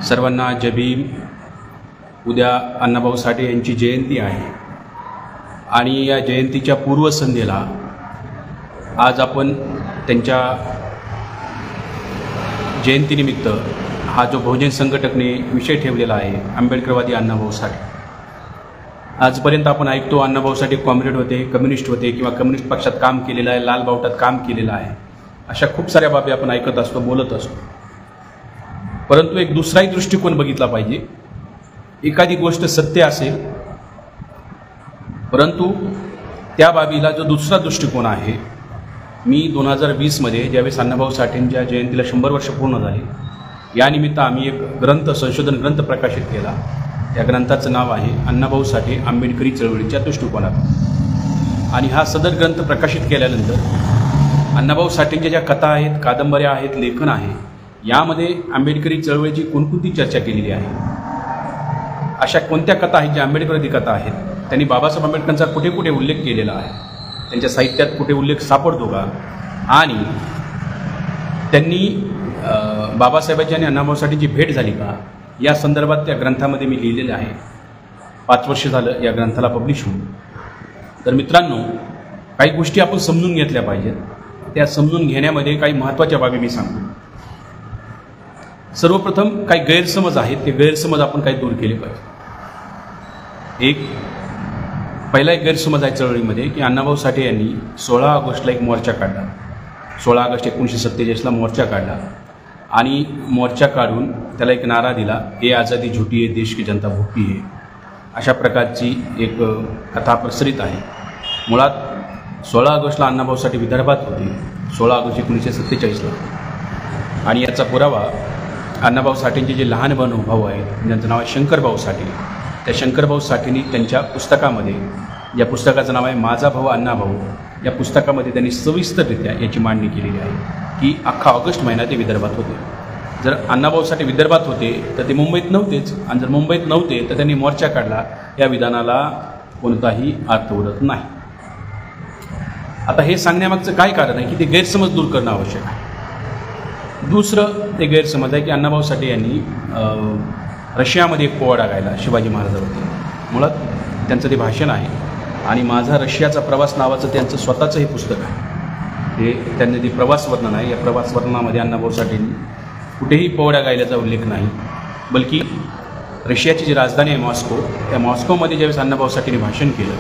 सर्वांना जय भीम। उद्या अण्णाभाऊ साठे यांची जयंती आहे आणि या जयंतीच्या पूर्वसंध्येला आज आपण त्यांच्या जयंतीनिमित्त हा जो बहुजन संघटनेने विषय ठेवलेला आहे आंबेडकरवादी अण्णाभाऊ साठे। आजपर्यंत आपण ऐकतो अण्णाभाऊ साठे कॉम्रेड होते, कम्युनिस्ट होते किंवा कम्युनिस्ट पक्षात काम केलेलं आहे, लाल बावटात काम केलेलं आहे, अशा खूप साऱ्या बाबी आपण ऐकत असतो, बोलत असतो। परंतु एक दुसराही दृष्टिकोन बघितला पाहिजे। एखादी गोष्ट सत्य असेल परंतु त्या बाबीला जो दुसरा दृष्टिकोन आहे, मी 2020मध्ये ज्यावेळेस अण्णाभाऊ साठेंच्या जयंतीला 100 वर्ष पूर्ण झाली, यानिमित्त आम्ही एक ग्रंथ, संशोधन ग्रंथ प्रकाशित केला। त्या ग्रंथाचं नाव आहे अण्णाभाऊ साठे आंबेडकरी चळवळीच्या दृष्टिकोनात। आणि हा सदर ग्रंथ प्रकाशित केल्यानंतर अण्णाभाऊ साठेंच्या ज्या कथा आहेत, कादंबऱ्या आहेत, लेखन आहे, यामध्ये आंबेडकरी चळवळीची कोणकोणती चर्चा केलेली आहे, अशा कोणत्या कथा आहेत ज्या आंबेडकरी कथा आहेत, त्यांनी बाबासाहेब आंबेडकरांचा कुठे कुठे उल्लेख केलेला आहे, त्यांच्या साहित्यात कुठे उल्लेख सापडतो का, आणि त्यांनी बाबासाहेबांची आणि अण्णाभाऊ साठेंची भेट झाली का, या संदर्भात त्या ग्रंथामध्ये मी लिहिलेलं आहे। 5 वर्ष झालं या ग्रंथाला पब्लिश होऊन। तर मित्रांनो, काही गोष्टी आपण समजून घेतल्या पाहिजेत। त्या समजून घेण्यामध्ये काही महत्त्वाच्या बाबी मी सांगतो। सर्वप्रथम काही गैरसमज आहेत, ते गैरसमज आपण काही दूर केले पाहिजे। पहिला एक गैरसमज आहे चळवळीमध्ये की अण्णाभाऊ साठे यांनी 16 ऑगस्टला एक मोर्चा काढला। 16 ऑगस्ट 1947ला मोर्चा काढला आणि मोर्चा काढून त्याला एक नारा दिला, ये आज़ादी झूठी है, देश की जनता भूखी है। अशा प्रकारची एक कथा प्रसरित आहे। मुळात 16 ऑगस्टला अण्णाभाऊ साठे विदर्भात होते, 16 ऑगस्ट 1947ला। आणि याचा पुरावा अण्णाभाऊ साठेंचे जे लहान भाऊ आहेत, ज्यांचं नाव आहे शंकरभाऊ साठे, त्या शंकरभाऊ साठेंनी त्यांच्या पुस्तकामध्ये, या पुस्तकाचं नाव आहे माझा भाऊ अण्णाभाऊ, या पुस्तकामध्ये त्यांनी सविस्तररित्या याची मांडणी केलेली आहे की अख्खा ऑगस्ट महिना ते विदर्भात होते। जर अण्णाभाऊ साठे विदर्भात होते तर ते मुंबईत नव्हतेच, आणि जर मुंबईत नव्हते तर त्यांनी मोर्चा काढला, या विधानाला कोणताही अर्थ उरत नाही। आता हे सांगण्यामागचं काय कारण आहे की ते गैरसमज दूर करणं आवश्यक आहे। दुसरं ते गैरसमज आहे की अण्णाभाऊ साठे यांनी रशियामध्ये एक पोवाडा गायला शिवाजी महाराजांवरती। मुळात त्यांचं ते भाषण आहे आणि माझा रशियाचा प्रवास नावाचं त्यांचं स्वतःचं हे पुस्तक आहे। ते त्यांनी ते प्रवास वर्णन आहे। या प्रवास वर्णनामध्ये अण्णाभाऊ साठेंनी कुठेही पोवाडा गायल्याचा उल्लेख नाही, बल्कि रशियाची जी राजधानी आहे मॉस्को, त्या मॉस्कोमध्ये ज्यावेळेस अण्णाभाऊ साठेंनी भाषण केलं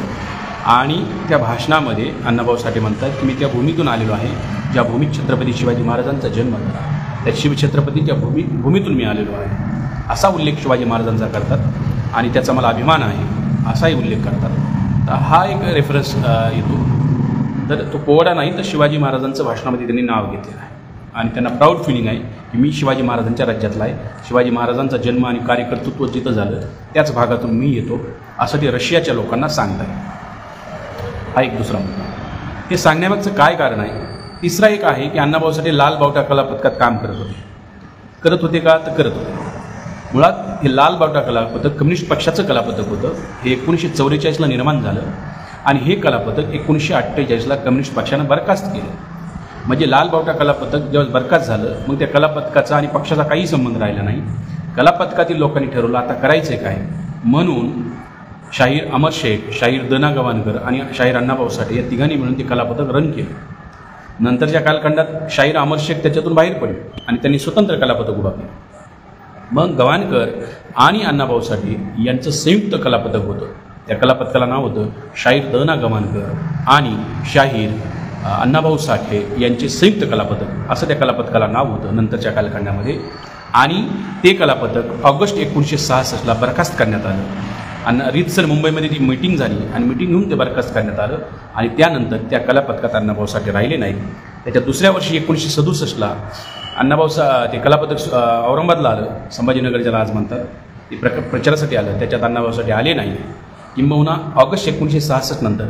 आणि त्या भाषणामध्ये अण्णाभाऊ साठे म्हणतात की मी त्या भूमीतून आलेलो आहे ज्या भूमीत छत्रपती शिवाजी महाराजांचा जन्म झाला, त्या शिवछत्रपतींच्या भूमीतून मी आलेलो आहे, असा उल्लेख शिवाजी महाराजांचा करतात आणि त्याचा मला अभिमान आहे, असाही उल्लेख करतात। तर हा एक रेफरन्स येतो। तर तो पोवाडा नाही तर शिवाजी महाराजांचं भाषणामध्ये त्यांनी नाव घेतलेलं आहे आणि त्यांना प्राऊड फिलिंग आहे की मी शिवाजी महाराजांच्या राज्यातला आहे, शिवाजी महाराजांचा जन्म आणि कार्यकर्तृत्व जिथं झालं त्याच भागातून मी येतो, असं ते रशियाच्या लोकांना सांगत आहे। हा एक दुसरा मुद्दा। हे सांगण्यामागचं काय कारण आहे? तिसरा एक आहे की अण्णाभाऊ साठे लाल बावटा कला पथकात काम करत होते का? तर करत होते। मुळात हे लाल बावटा कला पथक कम्युनिस्ट पक्षाचं कलापथक होतं। हे 1944ला निर्माण झालं आणि हे कलापथक 1948ला कम्युनिस्ट पक्षानं बरखास्त केलं। म्हणजे लाल बावटा कलापथक जेव्हा बरखास्त झालं, मग त्या कलापथकाचा आणि पक्षाचा काही संबंध राहिला नाही। कलापथकातील लोकांनी ठरवलं आता करायचं काय, म्हणून शाहीर अमर शेख, शाहीर द.ना. गवाणकर आणि शाहीर अण्णाभाऊ साठे या तिघांनी मिळून ते कलापथक रन केलं। नंतरच्या कालखंडात शाहीर अमर शेख त्याच्यातून बाहेर पडले आणि त्यांनी स्वतंत्र कलापथक उभा केलं। मग गवाणकर आणि अण्णाभाऊ साठे यांचं संयुक्त कलापथक होतं। त्या कलापथकाला नाव होतं शाहीर द.ना. गवाणकर आणि शाहीर अण्णाभाऊ साठे यांचे संयुक्त कलापथक, असं त्या कलापथकाला नाव होतं नंतरच्या कालखंडामध्ये। आणि ते कलापथक ऑगस्ट 1966ला बरखास्त करण्यात आलं। रीतसर मुंबईमध्ये ती मीटिंग झाली आणि मीटिंग घेऊन ते बरखास्त करण्यात आलं आणि त्यानंतर त्या कलापथकात अण्णाभाऊ साठे राहिले नाहीत। त्याच्या दुसऱ्या वर्षी 1967ला ते कलापथक औरंगाबादला आलं, संभाजीनगर ज्याला आज म्हणतात, ते प्रचारासाठी आलं। त्याच्यात अण्णाभाऊ साठे आले नाही, किंबहुना ऑगस्ट 1966 नंतर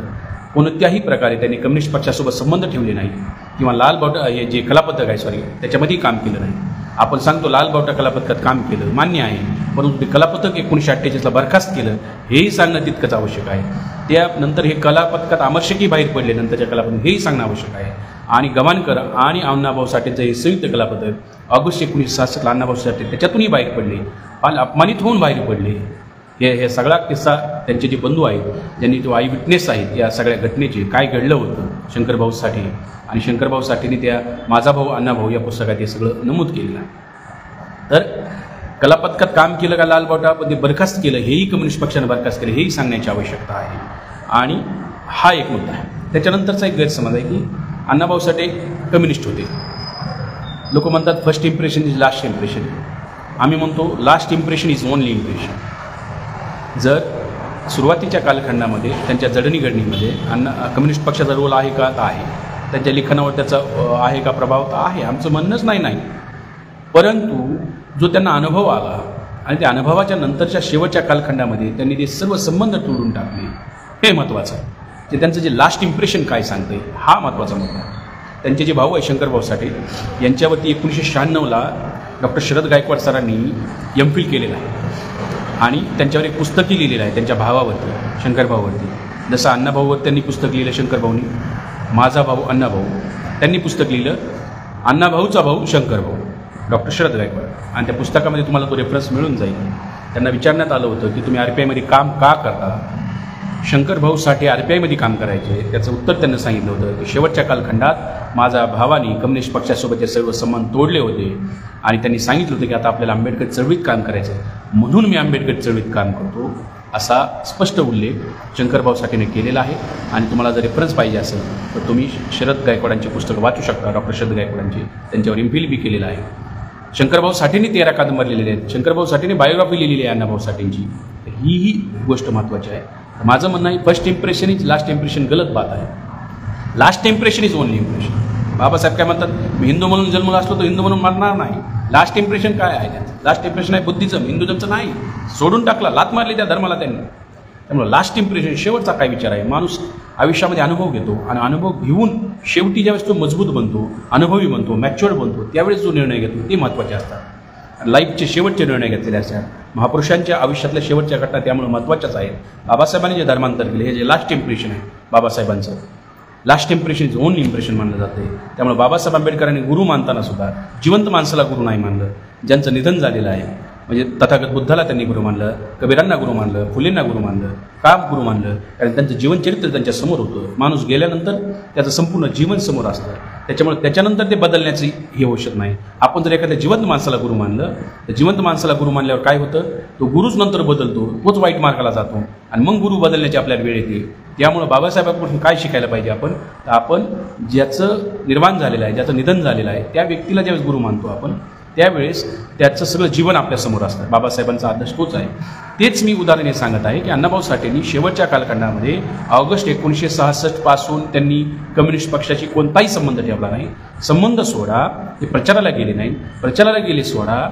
कोणत्याही प्रकारे त्यांनी कम्युनिस्ट पक्षासोबत संबंध ठेवले नाही किंवा लाल बावटा हे जे कलापथक आहे त्याच्यामध्येही काम केलं नाही। आपण सांगतो लाल बावटा कलापथकात काम केलं, मान्य आहे, परंतु ते कलापथक 1948ला बरखास्त केलं हेही सांगणं तितकंच आवश्यक आहे। त्यानंतर हे कलापथकात अमर शेखही बाहेर पडले नंतरच्या कलापथक, हेही सांगणं आवश्यक आहे। आणि गवाणकर आणि अण्णाभाऊ साठेंचं हे संयुक्त कलापथक ऑगस्ट 1966 अण्णाभाऊ साठे त्याच्यातूनही बाहेर पडले, फार अपमानित होऊन बाहेर पडले. हे सगळा किस्सा त्यांचे जे बंधू आहेत, ज्यांनी जो आय विटनेस आहेत या सगळ्या घटनेचे, काय घडलं होतं शंकरभाऊ साठे आणि शंकरभाऊ साठेंनी त्या माझा भाऊ अण्णाभाऊ या पुस्तकात हे सगळं नमूद केलेलं आहे. तर कलापथकात काम केलं का लालबावटा, पण ते बरखास्त केलं हेही कम्युनिस्ट पक्षानं बरखास्त केलं हेही सांगण्याची आवश्यकता आहे. आणि हा एक मुद्दा आहे. त्याच्यानंतरचा एक गैरसमज आहे की अण्णाभाऊ साठे कम्युनिस्ट होते. लोक म्हणतात first impression is last impression. आम्ही म्हणतो last impression is only impression. जर सुरुवातीच्या कालखंडामध्ये त्यांच्या जडणीघडणीमध्ये कम्युनिस्ट पक्षाचा रोल आहे का, तर आहे. त्यांच्या लिखाणावर त्याचा आहे का प्रभाव, तर आहे. आमचं म्हणणंच नाही. परंतु जो त्यांना अनुभव आला आणि त्या अनुभवाच्या नंतरच्या शेवटच्या कालखंडामध्ये त्यांनी ते सर्व संबंध तोडून टाकले, हे महत्त्वाचं आहे. ते त्यांचं जे लास्ट इम्प्रेशन काय सांगतं हा महत्त्वाचा मुद्दा आहे. त्यांचे जे भाऊ आहे शंकरभाऊ साठे यांच्यावरती 1996ला डॉक्टर शरद गायकवाड सरांनी MPhil केलेलं आहे आणि त्यांच्यावर एक पुस्तकही लिहिलेलं आहे त्यांच्या भावावरती, शंकरभाऊवरती. जसं अण्णाभाऊवर त्यांनी पुस्तक लिहिलं शंकरभाऊनी, माझा भाऊ अण्णाभाऊ, त्यांनी पुस्तक लिहिलं अण्णाभाऊचा भाऊ शंकरभाऊ, डॉक्टर शरद गायकवाड. आणि त्या पुस्तकामध्ये तुम्हाला तो रेफरन्स मिळून जाईल. त्यांना विचारण्यात आलं होतं की तुम्ही RPIमध्ये काम का करता. शंकरभाऊ साठे RPIमध्ये काम करायचे. त्याचं उत्तर त्यांनी सांगितलं होतं की शेवटच्या कालखंडात माझ्या भावाने कम्युनिस्ट पक्षासोबतचे सर्व संबंध तोडले होते आणि त्यांनी सांगितलं होतं की आता आपल्याला आंबेडकर चळवळीत काम करायचं आहे, म्हणून मी आंबेडकर चळवळीत काम करतो, असा स्पष्ट उल्लेख शंकरभाऊ साठेने केलेला आहे. आणि तुम्हाला जर रेफरन्स पाहिजे असेल तर तुम्ही शरद गायकवाडांची पुस्तकं वाचू शकता, डॉक्टर शरद गायकवाडांची. त्यांच्यावर MPhil बी केलेलं आहे. शंकरभाऊ साठेंनी 13 कादंबरी लिहिलेल्या आहेत. शंकरभाऊ साठेंनी बायोग्राफी लिहिलेली आहे अण्णाभाऊ साठेंची. ही गोष्ट महत्त्वाची आहे. माझं म्हणणं आहे first impression is last impression गलत बात आहे. Last impression is only impression. Babasaheb काय म्हणतात, मी हिंदू म्हणून जन्मला असलो तर हिंदू म्हणून मारणार नाही. लास्ट इम्प्रेशन काय आहे त्याचं? लास्ट इम्प्रेशन आहे बुद्धिझम. हिंदुझमचं नाही, सोडून टाकला, लात मारली त्या धर्माला त्यांनी. त्यामुळे लास्ट इम्प्रेशन शेवटचा काय विचार आहे. माणूस आयुष्यामध्ये अनुभव घेतो आणि अनुभव घेऊन शेवटी ज्यावेळेस तो मजबूत बनतो, अनुभवी बनतो, मॅच्युअर बनतो, त्यावेळेस जो निर्णय घेतो ते महत्त्वाचे असतात. लाईफचे शेवटचे निर्णय घेतलेले असतात. महापुरुषांच्या आयुष्यातल्या शेवटच्या घटना त्यामुळे महत्त्वाच्याच आहेत. बाबासाहेबांनी जे धर्मांतर केले हे जे लास्ट इम्प्रेशन आहे बाबासाहेबांचं, last impression is only impression मानलं जाते. त्यामुळे बाबासाहेब आंबेडकरांनी गुरु मानताना सुद्धा जिवंत माणसाला गुरु नाही मानलं. ज्यांचं निधन झालेलं आहे, म्हणजे तथागत बुद्धाला त्यांनी गुरु मानलं, कबीरांना गुरु मानलं, फुलेंना गुरु मानलं, का गुरु मानलं, कारण त्यांचं जीवनचरित्र त्यांच्या समोर होतं. माणूस गेल्यानंतर त्याचं संपूर्ण जीवन समोर असतं. त्याच्यामुळे त्याच्यानंतर ते बदलण्याची हे होऊ शकत नाही. आपण जर एखाद्या जिवंत माणसाला गुरु मानलं तर जिवंत माणसाला गुरु मानल्यावर काय होतं, तो गुरुच नंतर बदलतो, तोच वाईट मार्गाला जातो आणि मग गुरु बदलण्याची आपल्याला वेळ येते. त्यामुळं बाबासाहेबांपासून काय शिकायला पाहिजे आपण, तर आपण ज्याचं निर्माण झालेलं आहे, ज्याचं निधन झालेलं आहे त्या व्यक्तीला ज्यावेळेस गुरु मानतो आपण, त्यावेळेस त्याचं सगळं जीवन आपल्यासमोर असतं. बाबासाहेबांचा आदर्श तोच आहे. तेच मी उदाहरणे सांगत आहे की अण्णाभाऊ साठेंनी शेवटच्या कालखंडामध्ये ऑगस्ट 1966 पासून त्यांनी कम्युनिस्ट पक्षाशी कोणताही संबंध ठेवला नाही. संबंध सोडा, ते प्रचाराला गेले नाही, प्रचाराला गेले सोडा.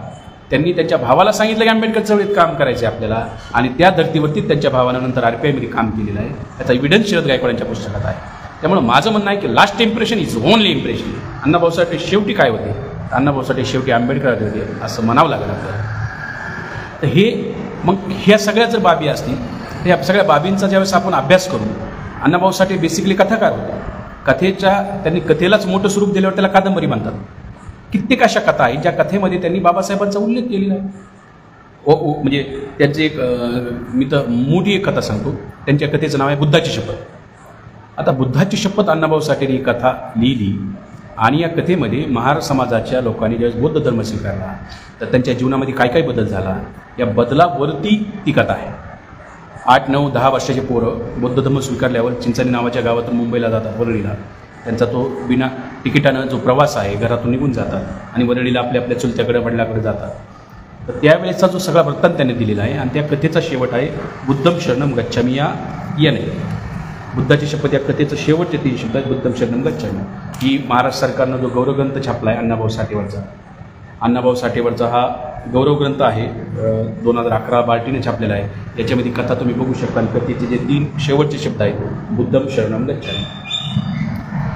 त्यांनी त्यांच्या भावाला सांगितलं की आंबेडकर चळवळीत काम करायचे आपल्याला, आणि त्या धर्तीवरती त्यांच्या भावानं नंतर RPIमध्ये काम केलेलं आहे. त्याचा एव्हिडन्स शरद गायकवाडांच्या पुस्तकात आहे. त्यामुळे माझं म्हणणं आहे की last impression is only impression. Annabhau Sathe शेवटी काय होते, अण्णाभाऊ साठे शेवटी आंबेडकर होते असं म्हणावं लागेल आपल्याला. तर हे मग ह्या सगळ्या जर बाबी असतील तर ह्या सगळ्या बाबींचा ज्यावेळेस आपण अभ्यास करू, अण्णाभाऊ साठे बेसिकली कथाकार होते. त्यांनी कथेलाच मोठं स्वरूप दिल्यावर त्याला कादंबरी म्हणतात. कित्येक अशा कथा आहेत ज्या कथेमध्ये त्यांनी बाबासाहेबांचा उल्लेख केलेला आहे. म्हणजे त्यांचे एक मी तर मोठी एक कथा सांगतो. त्यांच्या कथेचं नाव आहे बुद्धाची शपथ. आता बुद्धाची शपथ अण्णाभाऊ साठेंनी ही कथा लिहिली आणि या कथेमध्ये महार समाजाच्या लोकांनी ज्यावेळेस बौद्ध धर्म स्वीकारला तर त्यांच्या जीवनामध्ये काय काय बदल झाला, या बदलावरती ती कथा आहे. 8, 9, 10 वर्षाचे पोरं बौद्ध धर्म स्वीकारल्यावर चिंचणी नावाच्या गावातून मुंबईला जातात, वरळीला. त्यांचा तो बिना तिकिटानं जो प्रवास आहे घरातून निघून जातात आणि वरळीला आपल्या चुलत्याकडे वडिलाकडे जातात. तर त्यावेळेचा जो सगळा वृत्तांत त्यांनी दिलेला आहे आणि त्या कथेचा शेवट आहे बुद्धम शरणम गच्छामी याने. बुद्धाची शपथ या कथेचं शेवटचे 3 शब्द आहेत बुद्धम शरणम गच्छामी. ही महाराष्ट्र सरकारनं जो गौरवग्रंथ छापला आहे अण्णाभाऊ साठेवरचा हा गौरवग्रंथ आहे. 2011 बार्टीने छापलेला आहे. याच्यामध्ये कथा तुम्ही बघू शकता. आणि कथेचे जे 3 शेवटचे शब्द आहेत बुद्धम शरणम गच्छामी.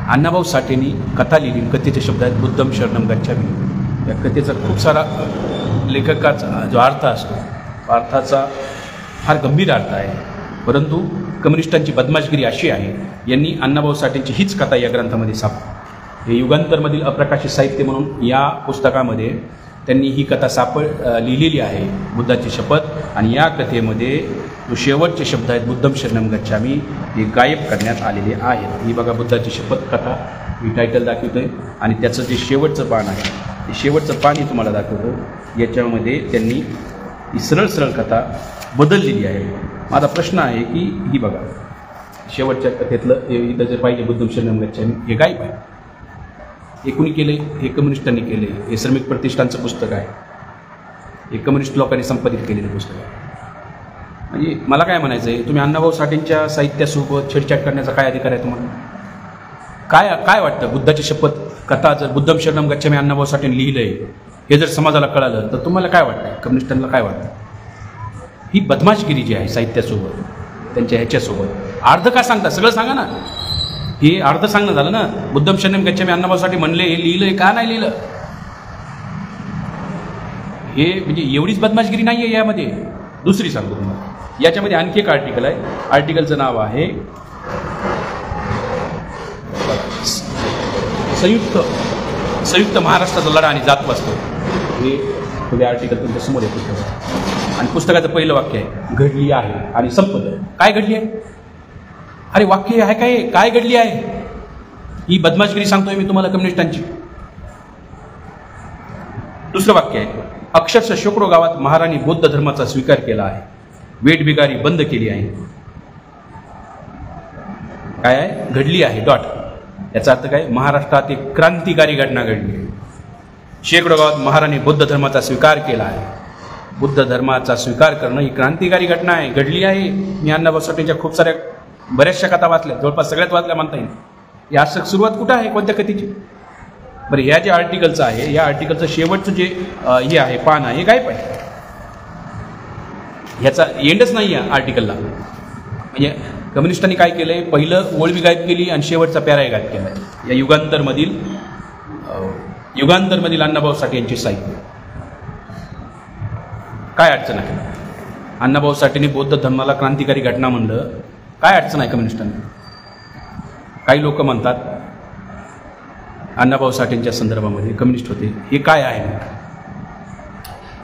अण्णाभाऊ साठेंनी कथा लिहिली, कथेचे शब्द आहेत बुद्धम शरणम गच्छामी. या कथेचा खूप सारा लेखकाचा जो अर्थ असतो, अर्थाचा फार गंभीर अर्थ आहे. परंतु कम्युनिस्टांची बदमाशगिरी अशी आहे, यांनी अण्णाभाऊ साठेंची हीच कथा या ग्रंथामध्ये हे युगांतरमधील अप्रकाशित साहित्य म्हणून या पुस्तकामध्ये त्यांनी ही कथा लिहिलेली आहे, बुद्धाची शपथ. आणि या कथेमध्ये जो शेवटचे शब्द आहेत बुद्धम शरणम गच्छामी हे गायब करण्यात आलेले आहेत. ही बघा बुद्धाची शपथ कथा, मी टायटल दाखवतोय आणि त्याचं जे शेवटचं पान आहे ते शेवटचं पानही तुम्हाला दाखवतो. याच्यामध्ये त्यांनी ही सरळ सरळ कथा बदललेली आहे. माझा प्रश्न आहे की ही बघा शेवटच्या कथेतलं हे इथं जर पाहिजे बुद्धम शरणम गच्छामी हे गायब आहे. हे कुणी केले? हे कम्युनिस्टांनी केले. हे श्रमिक प्रतिष्ठानचं पुस्तक आहे, हे कम्युनिस्ट लोकांनी संपादित केलेलं पुस्तक आहे. म्हणजे मला काय म्हणायचं आहे, तुम्ही अण्णाभाऊ साठेंच्या साहित्यासोबत छेडछाड करण्याचा काय अधिकार आहे तुम्हाला? काय वाटतं? बुद्धाची शपथ कथा जर बुद्धम शरणम गच्छामी अण्णाभाऊ साठेंनी लिहिलं आहे हे जर समाजाला कळालं तर तुम्हाला काय वाटतं? कम्युनिस्टांना काय वाटतं? ही बदमाशगिरी जी आहे साहित्यासोबत, त्यांच्या ह्याच्यासोबत अर्ध का सांगता? सगळं सांगा ना. हे अर्ध सांगणं झालं ना. बुद्धम शरणम गच्छामी अण्णाभाऊ साठे म्हणले, हे लिहिलं का नाही लिहिलं? हे म्हणजे एवढीच बदमाशगिरी नाही आहे यामध्ये. दुसरी सांगतो तुम्हाला, याच्यामध्ये आणखी एक आर्टिकल आहे. आर्टिकलचं नाव आहे संयुक्त महाराष्ट्राचा लढा आणि जात वास्तव. हे तुम्ही आर्टिकल तुमच्या समोर येतो आणि पुस्तकाचं पहिलं वाक्य आहे घडली आहे आणि संपलं. काय घडली आहे? अरे वाक्य आहे काय घडली आहे? ही बदमाशगिरी सांगतोय मी तुम्हाला कम्युनिस्टांची. दुसरं वाक्य आहे अक्षरशः शेकडो गावात महाराणी बौद्ध धर्माचा स्वीकार केला आहे, वेठबिगारी बंद केली आहे. काय आहे? घडली आहे डॉट. याचा अर्थ काय? महाराष्ट्रात एक क्रांतिकारी घटना घडली आहे. शेकडो गावात महाराणी बौद्ध धर्माचा स्वीकार केला आहे. बुद्ध धर्माचा स्वीकार करणं ही क्रांतिकारी घटना आहे, घडली आहे. मी अण्णाभाऊ साठेंच्या खूप साऱ्या बऱ्याचशा कथा वाचल्या, जवळपास सगळ्यात वाचल्या म्हणता येईल. या सुरुवात कुठं आहे, कोणत्या कथेची? बरं, ह्या जे आर्टिकलचं आहे, या आर्टिकलचं शेवटचं जे हे आहे पान आहे, काय पाहिजे ह्याचा एंडच नाही आहे आर्टिकलला. म्हणजे कम्युनिस्टांनी काय केलंय, पहिलं ओळवी गायब केली आणि शेवटचा पॅराही गायब केला. या युगांतरमधील अण्णाभाऊ साठे यांचे साहित्य. काय अडचण आहे? अण्णाभाऊ साठेंनी बौद्ध धर्माला क्रांतिकारी घटना म्हणलं, काय अडचण आहे कम्युनिस्टांना? काही लोक म्हणतात अण्णाभाऊ साठेंच्या संदर्भामध्ये कम्युनिस्ट होते. हे काय आहे?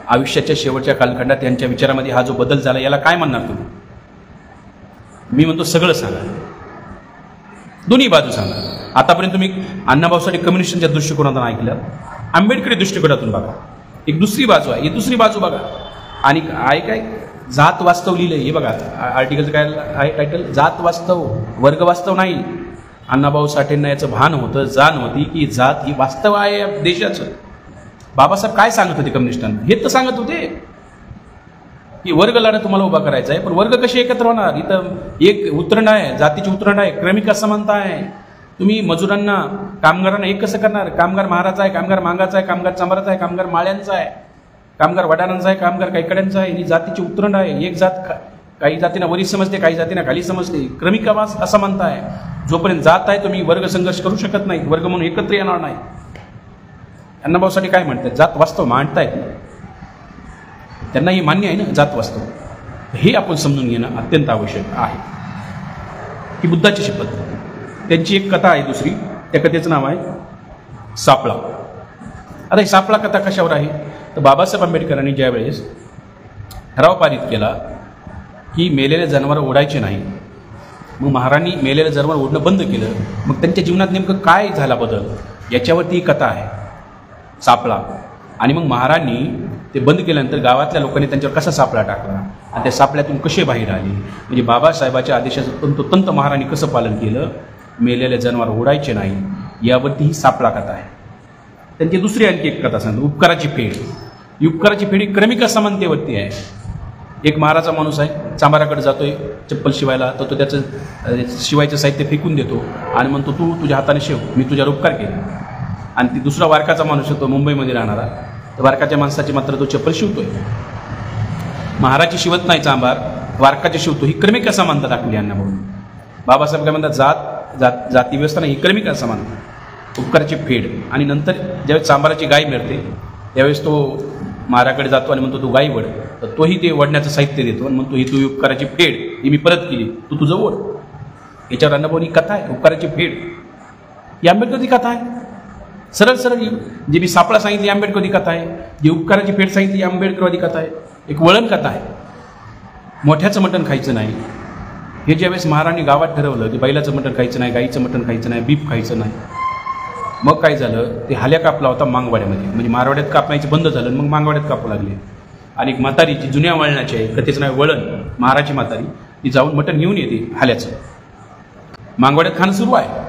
आयुष्याच्या शेवटच्या कालखंडात यांच्या विचारामध्ये हा जो बदल झाला याला काय म्हणणार तुम्ही? मी म्हणतो सगळं सांगा, दोन्ही बाजू सांगा. आतापर्यंत तुम्ही अण्णाभाऊ साठे कम्युनिस्टांच्या दृष्टिकोनातून ऐकलं, आंबेडकरी दृष्टिकोनातून बघा. एक दुसरी बाजू आहे, ही दुसरी बाजू बघा. आणि काय जात वास्तव लिहिलंय, हे बघा आर्टिकलचं काय आहे टायटल, जात वास्तव, वर्ग वास्तव नाही. अण्णाभाऊ साठेंना याचं भान होतं, जाण होती की जात ही वास्तव आहे या देशाचं. बाबासाहेब काय सांगत होते कम्युनिस्टांना? हे तर सांगत होते की वर्ग लढा तुम्हाला उभा करायचा आहे, पण वर्ग कसे एकत्र होणार? इथं एक उतरण आहे, जातीची उतरण आहे, क्रमिक असमानता आहे. तुम्ही मजुरांना, कामगारांना एक कसं करणार? कामगार महाराचा आहे, कामगार मांगाचा आहे, कामगार चांभाराचा आहे, कामगार माळ्यांचा आहे, कामगार वडारांचा आहे, कामगार कैकड्यांचा आहे. ही जातीची उतरण आहे. एक जात काही जातींना वरी समजते, काही जातींना खाली समजते. क्रमिक असमानता आहे. जोपर्यंत जात आहे तुम्ही वर्ग संघर्ष करू शकत नाही, वर्ग म्हणून एकत्र येणार नाही. अण्णाभाऊ साठे काय म्हणतात? जात वास्तव मांडतायत, त्यांना ही मान्य आहे ना जात वास्तव. हे आपण समजून घेणं अत्यंत आवश्यक आहे. ही बुद्धाची शपथ. त्यांची एक कथा आहे दुसरी, त्या कथेचं नाव आहे सापळा. आता ही सापळा कथा कशावर आहे? तर बाबासाहेब आंबेडकरांनी ज्यावेळेस ठराव पारित केला की मेलेले जनावरं ओढायचे नाही, मग महाराणी मेलेलं जनावर ओढणं बंद केलं. मग त्यांच्या जीवनात नेमकं काय झाला बदल, याच्यावरती ही कथा आहे सापळा. आणि मग महाराणी ते बंद केल्यानंतर गावातल्या लोकांनी त्यांच्यावर कसा सापळा टाकला आणि त्या सापळ्यातून कसे बाहेर आले, म्हणजे बाबासाहेबाच्या आदेशाचं तंतोतंत महाराणी कसं पालन केलं, मेलेले जनावर ओढायचे नाही, यावरती ही सापळा कथा आहे. त्यांची दुसरी आणखी एक कथा सांगतो, उपकाराची फेड. ही उपकाराची फेड ही क्रमिक असमानतेवरती आहे. एक महाराजा माणूस आहे, चांभाराकडे जातोय चप्पल शिवायला, तर तो त्याचं शिवायचं साहित्य फेकून देतो आणि म्हणतो तू तुझ्या हाताने शिव, मी तुझ्यावर उपकार केले. आणि ती दुसरा वारकाचा माणूस होतो मुंबईमध्ये राहणारा, तर वारकाच्या माणसाची मात्र तो चप्पल शिवतोय. महाराची शिवत नाही चांभार, वारकाचे शिवतो. ही क्रमिक असमानता दाखवली अण्णाभाऊ. बाबासाहेब काय म्हणतात, जाती व्यवस्था नाही, ही क्रमिक असमानता, उपकाराची फेड. आणि नंतर ज्यावेळेस चांभाराची गाय मिळते त्यावेळेस तो महाराकडे जातो आणि म्हणतो तू गाय वड, तर तोही ते वडण्याचं साहित्य देतो आणि म्हणतो ही तू उपकाराची फेड ही मी परत केली, तू तुझं वड. याच्यावर अण्णाभाऊनी कथा आहे उपकाराची फेड. ही आंबेडकरची कथा आहे. सरळ सरळ जे मी सापळा सांगितली आंबेडकरवादी कथा आहे, जी उपकाराची पेठ सांगितली आंबेडकरवादी कथा आहे, एक वळण कथा आहे. मोठ्याचं मटण खायचं नाही हे ज्यावेळेस महाराणी गावात ठरवलं की बैलाचं मटण खायचं नाही, गाईचं मटण खायचं नाही, बीफ खायचं नाही, मग काय झालं, ते हाल्या कापला होता मांगवाड्यामध्ये, म्हणजे मारवाड्यात कापायचं बंद झालं, मग मांगवाड्यात कापू लागले. आणि एक म्हातारी जी जुन्या वळणाची आहे, कथेचं नाव वळण, महाराची म्हातारी, ती जाऊन मटण घेऊन येते हाल्याचं, मांगवाड्यात खाणं सुरू आहे.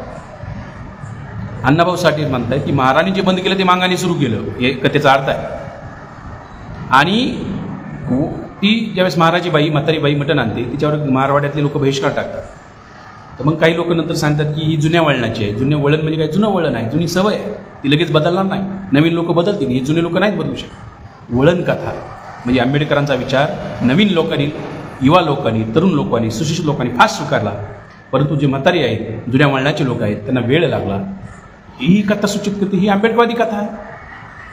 अण्णाभाऊ साठे म्हणतात की महाराणी जे बंद केलं ते मांगाने सुरू केलं, हे कथेचा अर्थ आहे. आणि ती ज्यावेळेस महाराजी बाई म्हातारी बाई मटण आणते, तिच्यावर मारवाड्यातले लोक बहिष्कार टाकतात. तर मग काही लोक नंतर सांगतात की ही जुन्या वळणाची आहे. जुन्या वळण म्हणजे काय, जुनं वळण आहे, जुनी सवय आहे, ती लगेच बदलणार नाही, नवीन लोक बदलतील, हे जुने लोक नाहीत बदलू शकत. वळण कथा म्हणजे आंबेडकरांचा विचार नवीन लोकांनी, युवा लोकांनी, तरुण लोकांनी, सुशिक्षित लोकांनी फास्ट स्वीकारला, परंतु जे म्हातारी आहेत, जुन्या वळणाचे लोक आहेत, त्यांना वेळ लागला. ही कथा सूचित करते, ही आंबेडकरवादी कथा आहे.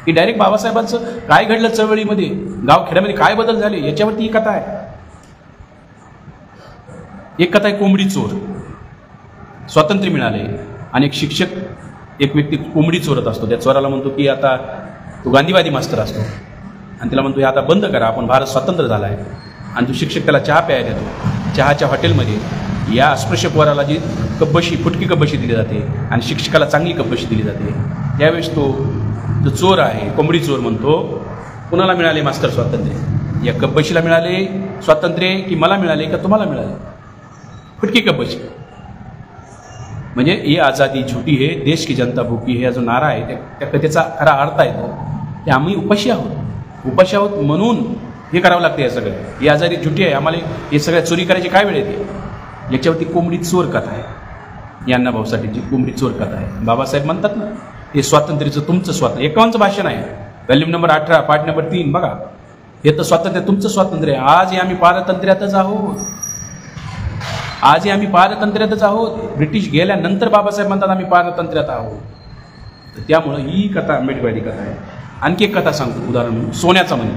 ही डायरेक्ट बाबासाहेबांचं काय घडलं चळवळीमध्ये, गावखेड्यामध्ये काय बदल झाले, याच्यावरती ही कथा आहे. एक कथा आहे कोंबडी चोर. स्वातंत्र्य मिळाले आणि एक शिक्षक, एक व्यक्ती कोंबडी चोरत असतो. त्या चोराला म्हणतो की आता तो गांधीवादी मास्तर असतो आणि त्याला म्हणतो आता बंद करा, आपण भारत स्वतंत्र झाला आहे. आणि तो शिक्षक त्याला चहा प्यायला देतो. चहाच्या हॉटेलमध्ये या अस्पृश्य पोराला जी कब्बशी, फुटकी कब्बशी दिली जाते आणि शिक्षकाला चांगली कब्बशी दिली जाते. त्यावेळेस तो जो चोर आहे, कोंबडी चोर, म्हणतो कुणाला मिळाले मास्तर स्वातंत्र्य, या कब्बशीला मिळाले स्वातंत्र्य की मला मिळाले का तुम्हाला मिळाले? फुटकी कब्बशी. म्हणजे ये आझादी झुटी है, देश की जनता भूकी है, हा जो नारा आहे त्या कथेचा खरा अर्थ आहे तो की आम्ही उपाशी आहोत, उपाशी आहोत म्हणून हे करावं लागतं. हे सगळं, ही आझादी झुटी आहे, आम्हाला हे सगळ्या चोरी करायची काय वेळ येते. याच्यावरती कोंबडी चोर कथा आहे. या अण्णाभाऊ साठेची कोंबडी चोर कथा आहे. बाबासाहेब म्हणतात ना, हे स्वातंत्र्याचं तुमचं स्वातंत्र्य, 51चं भाषण आहे, व्हॅल्यूम नंबर 18, पाठ नंबर 3 बघा. हे तर स्वातंत्र्य तुमचं स्वातंत्र्य आहे. आजही आम्ही पारतंत्र्यातच आहोत, आजही आम्ही पारतंत्र्यातच आहोत. ब्रिटिश गेल्यानंतर बाबासाहेब म्हणतात आम्ही पारतंत्र्यात आहोत. तर त्यामुळं ही कथा आंबेडकरवादी कथा आहे. आणखी एक कथा सांगतो, उदाहरण म्हणून सोन्याचा मणी.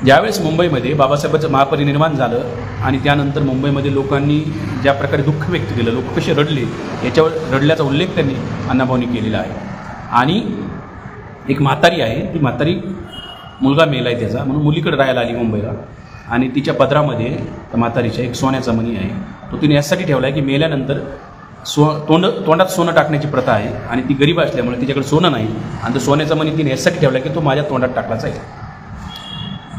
ज्यावेळेस मुंबईमध्ये बाबासाहेबांचं महापरिनिर्वाण झालं आणि त्यानंतर मुंबईमध्ये लोकांनी ज्या प्रकारे दुःख व्यक्त केलं, लोक कसे रडले, याच्यावर रडल्याचा उल्लेख त्यांनी अण्णाभाऊंनी केलेला आहे. आणि एक म्हातारी आहे, ती म्हातारी मुलगा मेला आहे त्याचा, म्हणून मुलीकडे राहायला आली मुंबईला. आणि तिच्या पदरामध्ये त्या म्हातारीच्या एक सोन्याचा मणी आहे. तो तिने यासाठी ठेवला आहे की मेल्यानंतर तोंडात सोनं टाकण्याची प्रथा आहे आणि ती गरीब असल्यामुळे तिच्याकडे सोनं नाही, आणि तो सोन्याचा मणी तिने यासाठी ठेवला की तो माझ्या तोंडात टाकलाच आहे.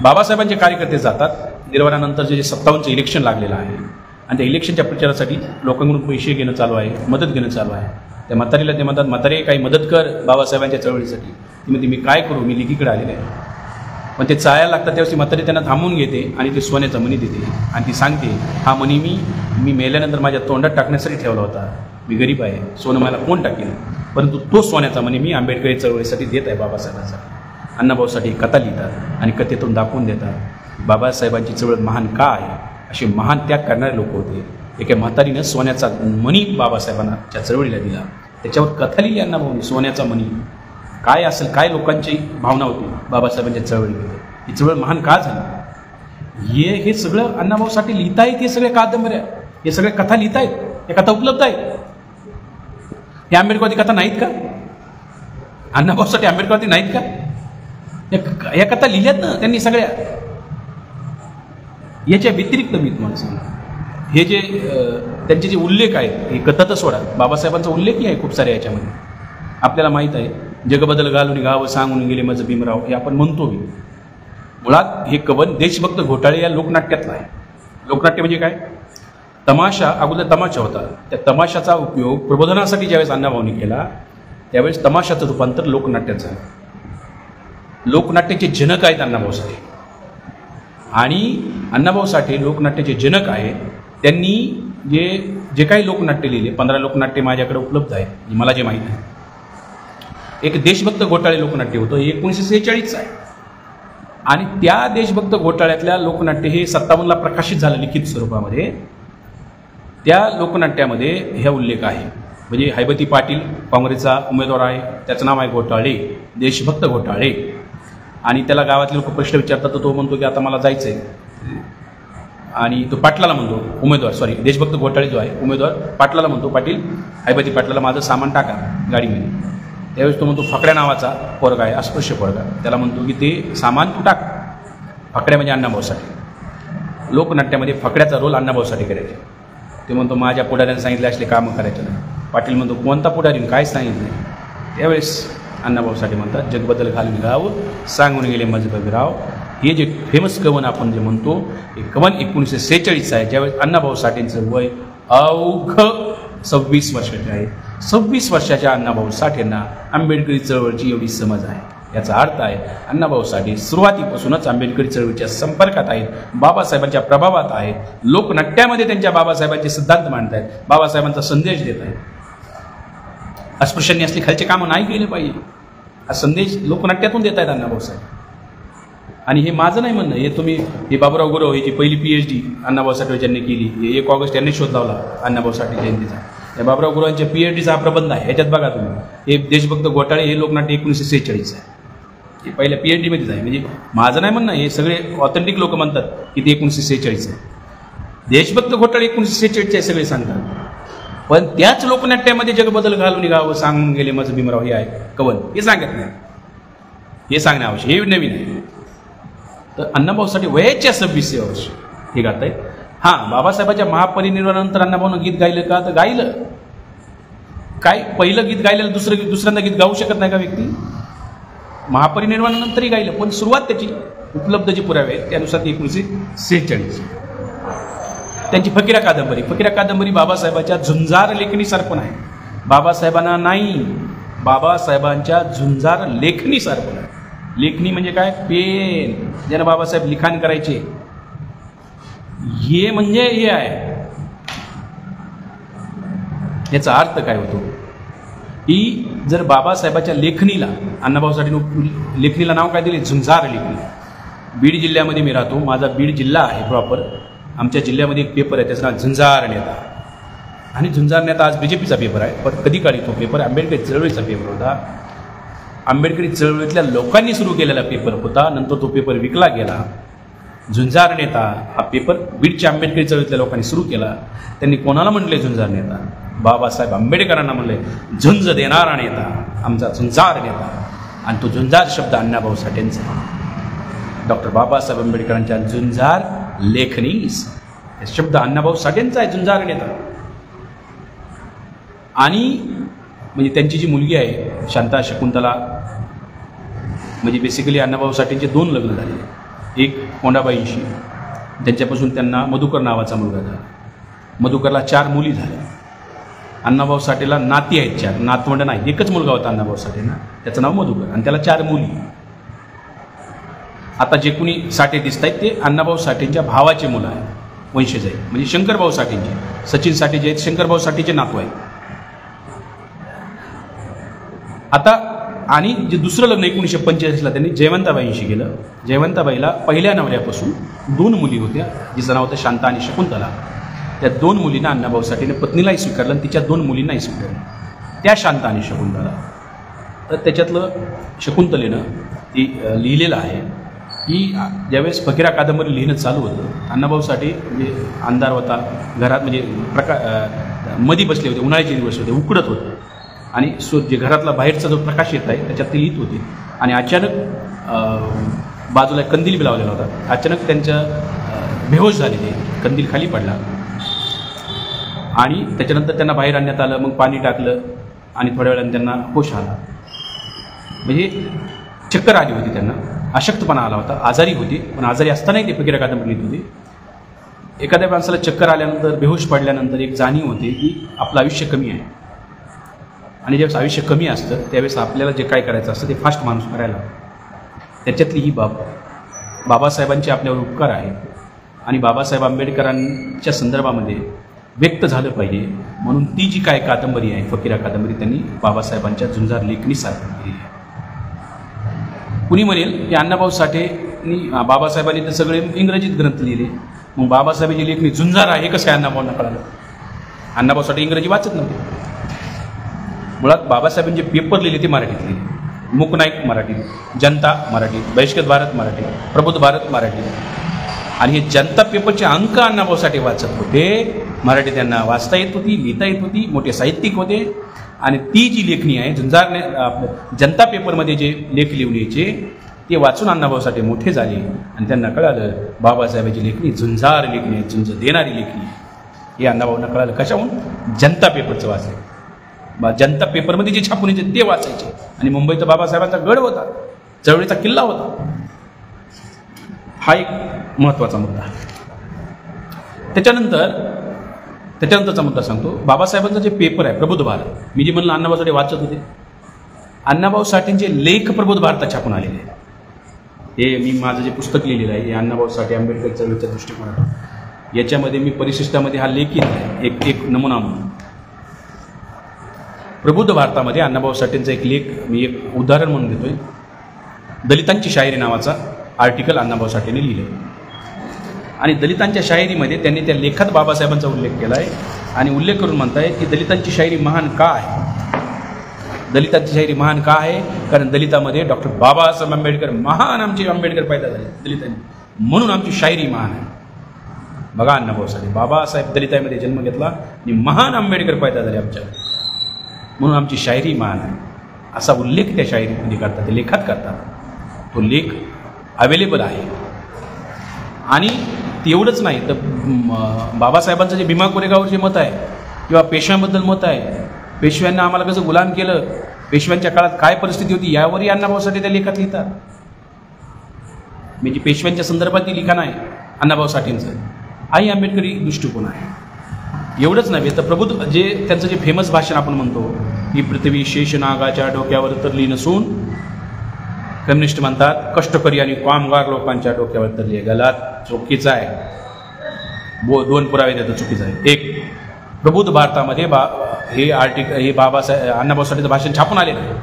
बाबासाहेबांचे कार्यकर्ते जातात. निर्वाणानंतर जे 57चं इलेक्शन लागलेलं आहे आणि त्या इलेक्शनच्या प्रचारासाठी लोकांकडून पैसे घेणं चालू आहे, मदत घेणं चालू आहे. त्या म्हातारीला ते म्हणतात, म्हातारे काही मदत कर बाबासाहेबांच्या चळवळीसाठी. ती म्हणते मी काय करू, मी लिकीकडे आलेले आहे. पण ते चाळायला लागतात त्यावेळेस ती म्हातारी त्यांना थांबवून घेते आणि ते सोन्याचा मणी देते आणि ती सांगते, हा मणी मी मेल्यानंतर माझ्या तोंडात टाकण्यासाठी ठेवला होता, मी गरीब आहे, सोनं मला कोण टाकेल, परंतु तो सोन्याचा मणी मी आंबेडकरी चळवळीसाठी देत आहे बाबासाहेबांसाठी. अण्णाभाऊसाठी कथा लिहितात आणि कथेतून दाखवून देतात बाबासाहेबांची चळवळ महान का आहे. असे महान त्याग करणारे लोक होते. एका म्हातारीनं सोन्याचा मणी बाबासाहेबांच्या चळवळीला दिला, त्याच्यावर कथा लिहिली अण्णाभाऊंनी. सोन्याचा मणी काय असेल, काय लोकांची भावना होती बाबासाहेबांच्या चळवळीमध्ये, ही चळवळ महान का झाली, हे सगळं अण्णाभाऊसाठी लिहितायत. हे सगळे कादंबऱ्या, हे सगळ्या कथा लिहितायत, या कथा उपलब्ध आहेत. हे आंबेडकरवादी कथा नाहीत का? अण्णाभाऊसाठी आंबेडकरवादी नाहीत का? या कथा लिहिल्यात ना त्यांनी सगळ्या. याच्या व्यतिरिक्त मी तुम्हाला सांगतो, हे जे त्यांचे जे उल्लेख आहेत, हे कथा तर सोडा, बाबासाहेबांचा उल्लेखही आहे खूप सारे याच्यामध्ये. आपल्याला माहीत आहे, जगबदल घालून गावं सांगून गेले माझं भीमराव, हे आपण म्हणतो. मुळात हे कवन देशभक्त घोटाळे या लोकनाट्यातलं आहे. लोकनाट्य म्हणजे काय? तमाशा, अगोदर तमाशा होता, त्या तमाशाचा उपयोग प्रबोधनासाठी ज्यावेळेस अण्णाभाऊंनी केला, त्यावेळेस तमाशाचं रूपांतर लोकनाट्यात झालं. लोकनाट्याचे जनक आहेत अण्णाभाऊ साठे, आणि अण्णाभाऊ साठे लोकनाट्याचे जनक आहेत. त्यांनी जे काही लोकनाट्य लिहिले, 15 लोकनाट्य माझ्याकडे उपलब्ध आहेत, मला जे माहीत आहे. एक देशभक्त घोटाळे लोकनाट्य होतं, हे 1946 आहे. आणि त्या देशभक्त घोटाळ्यातल्या लोकनाट्य हे 57ला प्रकाशित झालं लिखित स्वरूपामध्ये. त्या लोकनाट्यामध्ये ह्या उल्लेख आहे. म्हणजे हैबती पाटील काँग्रेसचा उमेदवार आहे, त्याचं नाव आहे घोटाळे, देशभक्त घोटाळे. आणि त्याला गावातले लोक प्रश्न विचारतात, तर तो म्हणतो की आता मला जायचं आहे. आणि तो पाटलाला म्हणतो, उमेदवार देशभक्त घोटाळे जो आहे उमेदवार पाटलाला म्हणतो, पाटील हैबती पाटलाला माझं सामान टाका गाडीमध्ये. त्यावेळेस तो म्हणतो फकड्या नावाचा पोरगा आहे, अस्पृश्य पोरगा, त्याला म्हणतो की ते सामान तू टाक. फकड्या म्हणजे अण्णाभाऊ साठे. लोकनाट्यामध्ये फकड्याचा रोल अण्णाभाऊ साठे करायचे. ते म्हणतो माझ्या पुढाऱ्याने सांगितले असले कामं करायचे नाही. पाटील म्हणतो कोणता पुढारीने काय सांगितलं नाही. त्यावेळेस अण्णाभाऊ साठे म्हणतात जगबदल घालून गाव सांगून गेले मजबराव. हे जे फेमस कवन आपण जे म्हणतो हे कवन 1946 आहे, ज्यावेळेस अण्णाभाऊ साठेंचं वय अवघ 26 वर्षाचे आहे. 26 वर्षाच्या अण्णाभाऊ साठेंना आंबेडकरी चळवळीची एवढी समज आहे. याचा अर्थ आहे अण्णाभाऊ साठे सुरुवातीपासूनच आंबेडकरी चळवळीच्या संपर्कात आहेत, बाबासाहेबांच्या प्रभावात आहेत, लोकनाट्यामध्ये त्यांच्या बाबासाहेबांचे सिद्धांत मांडत आहेत, बाबासाहेबांचा संदेश देत आहेत. अस्पृश्यांनी असले खालचे कामं नाही केले पाहिजे हा संदेश लोकनाट्यातून देत आहेत अण्णाभाऊ साठे. आणि हे माझं नाही म्हणणं, हे तुम्ही हे बाबूराव गुरव याची पहिली PhD अण्णाभाऊ साठे यांनी केली. 1 ऑगस्ट यांनी शोध लावला अण्णाभाऊ साठे जयंतीचा. या बाबूराव गुरवांच्या PhDचा हा प्रबंध आहे. ह्याच्यात बघा तुम्ही हे देशभक्त घोटाळे हे लोकनाट्य 1946 आहे. हे पहिल्या PhDमध्येच आहे. म्हणजे माझं नाही म्हणणं, हे सगळे ऑथेंटिक लोक म्हणतात की ते 1946 आहे. देशभक्त घोटाळे 1946 आहे सगळे सांगतात. पण त्याच लोकनाट्यामध्ये जगबदल घालून गावं सांगून गेले माझं भीमराव हे आहे कवन, हे सांगत नाही. हे सांगणे आवश्यक, हे नवीन आहे. तर अण्णाभाऊ साठे वयाच्या 26 वर्ष हे गात आहेत. हां, बाबासाहेबांच्या महापरिनिर्वाणानंतर अण्णाभाऊनं गीत गायलं का? तर गायलं. काय पहिलं गीत गायलेलं दुसऱ्यांदा गीत गाऊ शकत नाही का व्यक्ती? महापरिनिर्वाणानंतरही गायलं, पण सुरुवात त्याची उपलब्ध जे पुरावे आहेत त्यानुसार ती 1946. त्यांची फकीरा कादंबरी बाबासाहेबांच्या झुंजार लेखणीसारखं आहे. बाबासाहेबांना नाही, बाबासाहेबांच्या झुंजार लेखणीसारखं आहे. लेखणी म्हणजे काय? पेन, ज्यानं बाबासाहेब लिखाण करायचे. हे म्हणजे हे आहे. याचा अर्थ काय होतो की जर बाबासाहेबाच्या लेखणीला अण्णाभाऊ साठेंनी लेखणीला नाव काय दिले? झुंजार लेखणी. बीड जिल्ह्यामध्ये मी राहतो, माझा बीड जिल्हा आहे प्रॉपर. आमच्या जिल्ह्यामध्ये एक पेपर आहे त्याचं नाव झुंजार नेता. आणि झुंजार नेता आज BJPचा पेपर आहे, पण कधी काळी तो पेपर आंबेडकरी चळवळीचा पेपर होता. आंबेडकरी चळवळीतल्या लोकांनी सुरू केलेला पेपर होता. नंतर तो पेपर विकला गेला. झुंजार नेता हा पेपर बीडच्या आंबेडकरी चळवळीतल्या लोकांनी सुरू केला. त्यांनी कोणाला म्हटले झुंजार नेता? बाबासाहेब आंबेडकरांना म्हणले झुंज देणारा नेता, आमचा झुंजार नेता. आणि तो झुंजार शब्द अण्णाभाऊ साठेंचा, डॉक्टर बाबासाहेब आंबेडकरांच्या झुंजार लेखनीस हे शब्द अण्णाभाऊ साठेंचा आहे, झुंजार नेता. आणि म्हणजे त्यांची जी मुलगी आहे शांता शकुंतला, म्हणजे बेसिकली अण्णाभाऊ साठेंचे 2 लग्न झाले. एक कोंडाबाईंशी, त्यांच्यापासून त्यांना मधुकर नावाचा मुलगा झाला. मधुकरला 4 मुली झाल्या. अण्णाभाऊ साठेला नाती आहेत 4, नातवंड नाही. एकच मुलगा होता अण्णाभाऊ साठेंना, त्याचं नाव मधुकर, आणि त्याला 4 मुली. आता जे कुणी साठे दिसत आहेत ते अण्णाभाऊ साठेंच्या भावाचे मुलं आहेत, वंशज आहेत. म्हणजे शंकरभाऊ साठेंचे, सचिन साठे जे आहेत शंकरभाऊ साठेचे नातू आहेत. आता आणि जे दुसरं लग्न 1945ला त्यांनी जयवंताबाईंशी केलं. जयवंताबाईला पहिल्या नवऱ्यापासून 2 मुली होत्या, जिचं नाव होतं शांता आणि शकुंतला. त्या 2 मुलींना अण्णाभाऊ साठेने पत्नीलाही स्वीकारलं आणि तिच्या 2 मुलींनाही स्वीकारलं, त्या शांता आणि शकुंतला. तर त्याच्यातलं शकुंतलेनं ती लिहिलेलं आहे की ज्यावेळेस फकीरा कादंबरी लिहिणं चालू होतं, अण्णाभाऊ साठे म्हणजे अंधार होता घरात, म्हणजे मधी बसले होते, उन्हाळ्याचे दिवस होते, उकडत होते. आणि जे घरातला बाहेरचा जो प्रकाश येत आहे त्याच्यात ते लिहित होते. आणि अचानक बाजूला कंदील बी लावलेला होता. अचानक त्यांचं बेहोश झाले, ते कंदील खाली पडला आणि त्याच्यानंतर त्यांना बाहेर आणण्यात आलं. मग पाणी टाकलं आणि थोड्या वेळाने त्यांना होश आला. म्हणजे चक्कर आली होती त्यांना, अशक्तपणा आला होता, आजारी होते. पण आजारी असतानाही ते फकीरा कादंबरी लिहित होते. एखाद्या माणसाला चक्कर आल्यानंतर, बेहोश पडल्यानंतर एक जाणीव होते की आपलं आयुष्य कमी आहे. आणि ज्यावेळेस आयुष्य कमी असतं त्यावेळेस आपल्याला जे काय करायचं असतं ते फास्ट माणूस करायला. त्याच्यातली ही बाब बाबासाहेबांचे आपल्यावर उपकार आहे आणि बाबासाहेब आंबेडकरांच्या संदर्भामध्ये व्यक्त झालं पाहिजे म्हणून ती जी काय कादंबरी आहे फकीरा कादंबरी त्यांनी बाबासाहेबांच्या झुंजार लेखणीसारखी केली आहे. कुणी म्हणेल की अण्णाभाऊ साठेंनी बाबासाहेबांनी तर सगळे इंग्रजीत ग्रंथ लिहिले, मग बाबासाहेबांची लेखणी झुंजार आहे कसं काय अण्णाभाऊंना कळालं? अण्णाभाऊ साठे इंग्रजी वाचत नव्हते. मुळात बाबासाहेबांचे पेपर लिहिले ते मराठीत लिहिले. मूकनाईक मराठी, जनता मराठी, बहिष्कृत भारत मराठी, प्रबुद्ध भारत मराठी. आणि हे जनता पेपरचे अंक अण्णाभाऊ साठे वाचत होते. मराठी त्यांना वाचता येत होती, लिहिता येत होती, मोठे साहित्यिक होते. आणि ती जी लेखणी आहे झुंजारने आपलं जनता पेपरमध्ये जे लेख लिहून यायचे ते वाचून अण्णाभाऊ साठे मोठे झाले आणि त्यांना कळालं बाबासाहेबांची लेखणी झुंजार लेखणी आहे, झुंज देणारी लेखणी आहे. हे अण्णाभाऊंना कळालं. कशाहून? जनता पेपरचं वाचायचं. जनता पेपरमध्ये जे छापून यायचे ते वाचायचे. आणि मुंबईत बाबासाहेबांचा गड होता, चळवळीचा किल्ला होता. हा एक महत्त्वाचा मुद्दा. त्याच्यानंतरचा मुद्दा सांगतो. बाबासाहेबांचा जे पेपर आहे प्रबुद्ध भारत, मी जे म्हणलं अण्णाभाऊ साठे वाचत होते, अण्णाभाऊ साठेंचे लेख प्रबुद्ध भारतात छापून आलेले आहेत. हे मी माझं जे पुस्तक लिहिलेलं आहे हे अण्णाभाऊ साठे आंबेडकर चळवळीच्या दृष्टिकोनातून, याच्यामध्ये मी परिशिष्टामध्ये हा लेख लिहिला एक नमुना म्हणून. प्रबुद्ध भारतामध्ये अण्णाभाऊ साठेंचा एक लेख मी एक उदाहरण म्हणून देतोय. दलितांची शायरी नावाचा आर्टिकल अण्णाभाऊ साठेने लिहिलं आणि दलितांच्या शायरीमध्ये त्यांनी त्या लेखात बाबासाहेबांचा उल्लेख केला आहे आणि उल्लेख करून म्हणताय की दलितांची शायरी महान का आहे. दलितांची शायरी महान का आहे? कारण दलितामध्ये डॉक्टर बाबासाहेब आंबेडकर, महान आमचे आंबेडकर पैदा झाले दलितांनी, म्हणून आमची शायरी महान आहे. बघा अण्णाभाऊ साठे, बाबासाहेब दलितामध्ये जन्म घेतला आणि महान आंबेडकर पैदा झाले आमच्या, म्हणून आमची शायरी महान आहे, असा उल्लेख त्या शायरीमध्ये करतात, ते लेखात करतात. तो लेख अवेलेबल आहे. आणि तेवढंच नाही तर बाबासाहेबांचं जे भीमा कोरेगावचे मत आहे किंवा पेशव्यांबद्दल मत आहे, पेशव्यांना आम्हाला कसं गुलाम केलं, पेशव्यांच्या काळात काय परिस्थिती होती, यावरही अण्णाभाऊ साठे त्या लेखात लिहितात. म्हणजे पेशव्यांच्या संदर्भातील लिखाण आहे अण्णाभाऊ साठेंचं, हाही आंबेडकरी दृष्टिकोन आहे. एवढंच नव्हे तर प्रबुद्ध जे त्यांचं जे फेमस भाषण आपण म्हणतो की पृथ्वी शेषनागाच्या डोक्यावर तरली नसून, कम्युनिस्ट म्हणतात कष्टकरी आणि कामगार लोकांच्या डोक्यावर तरली आहे. गलात चुकीचा आहे. दोन पुरावे देतात चुकीचा आहे. एक, प्रबुद्ध भारतामध्ये हे बाबासाहेब अण्णाभाऊ साठेचं भाषण छापून आलेलं आहे.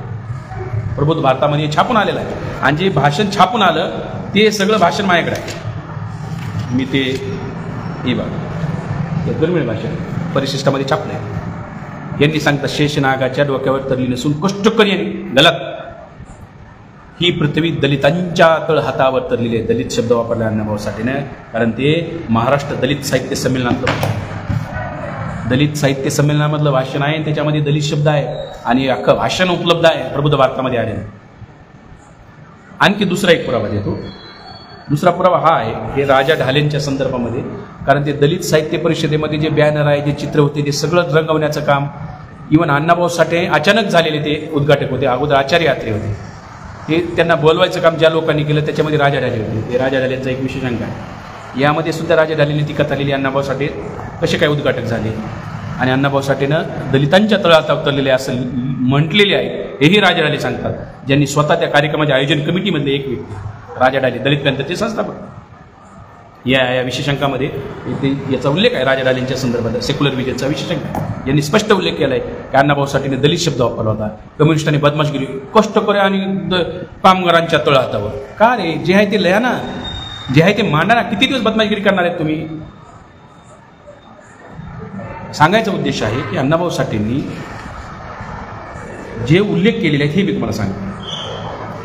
प्रबुद्ध भारतामध्ये छापून आलेलं आहे आणि जे भाषण छापून आलं ते सगळं भाषण माझ्याकडे आहे. मी ते हे बघा दुर्मिळ भाषण परिशिष्टामध्ये छापलं आहे. यांनी सांगतात शेषनागाच्या डोक्यावर तरली नसून कष्टकरी आणि गलत ही पृथ्वी दलितांच्या तळहातावर तरलेली आहे. दलित शब्द वापरला अण्णाभाऊ साठेने, कारण ते महाराष्ट्र दलित साहित्य संमेलनामधलं भाषण आहे. त्याच्यामध्ये दलित शब्द आहे आणि अख्खं भाषण उपलब्ध आहे प्रबुद्ध भारतामध्ये आलेलं. आणखी दुसरा एक पुरावा देतो. दुसरा पुरावा हा आहे, हे राजा ढालेंच्या संदर्भामध्ये, कारण ते दलित साहित्य परिषदेमध्ये जे बॅनर आहे, जे चित्र होते, ते सगळं रंगवण्याचं काम इव्हन अण्णाभाऊ साठे अचानक झालेले ते उद्घाटक होते. अगोदर आचार्य यात्रे होते, ते त्यांना बोलवायचं काम ज्या लोकांनी केलं त्याच्यामध्ये राजा ढाले होते. ते राजा ढालेंचा एक विशेषांक आहे. यामध्ये सुद्धा राजा ढालेंनी ती कथा लिहिली, अण्णाभाऊ साठे कसे काय उद्घाटक झाले आणि अण्णाभाऊ साठेनं दलितांच्या तळहात उतरलेले असं म्हटलेले आहे. हेही राजा ढाले सांगतात, ज्यांनी स्वतः त्या कार्यक्रमाच्या आयोजन कमिटीमधले एक व्यक्ती राजा ढाले, दलित पॅंथरचे संस्थापक. या विशेषांकामध्ये याचा उल्लेख आहे राजा ढालेंच्या संदर्भात. सेक्युलर विजनचा विशेषांक आहे. यांनी स्पष्ट उल्लेख केला आहे की अण्णाभाऊ साठेने दलित शब्द वापरला होता. कम्युनिस्टांनी बदमाशगिरी, कष्टकरी आणि कामगारांच्या तळहातावर. का रे, जे आहे ते लया ना, जे आहे ते मांडा ना. किती दिवस बदमाशगिरी करणार आहेत तुम्ही? सांगायचा उद्देश आहे की अण्णाभाऊ साठेंनी जे उल्लेख केलेले आहेत हे मी तुम्हाला सांगतो.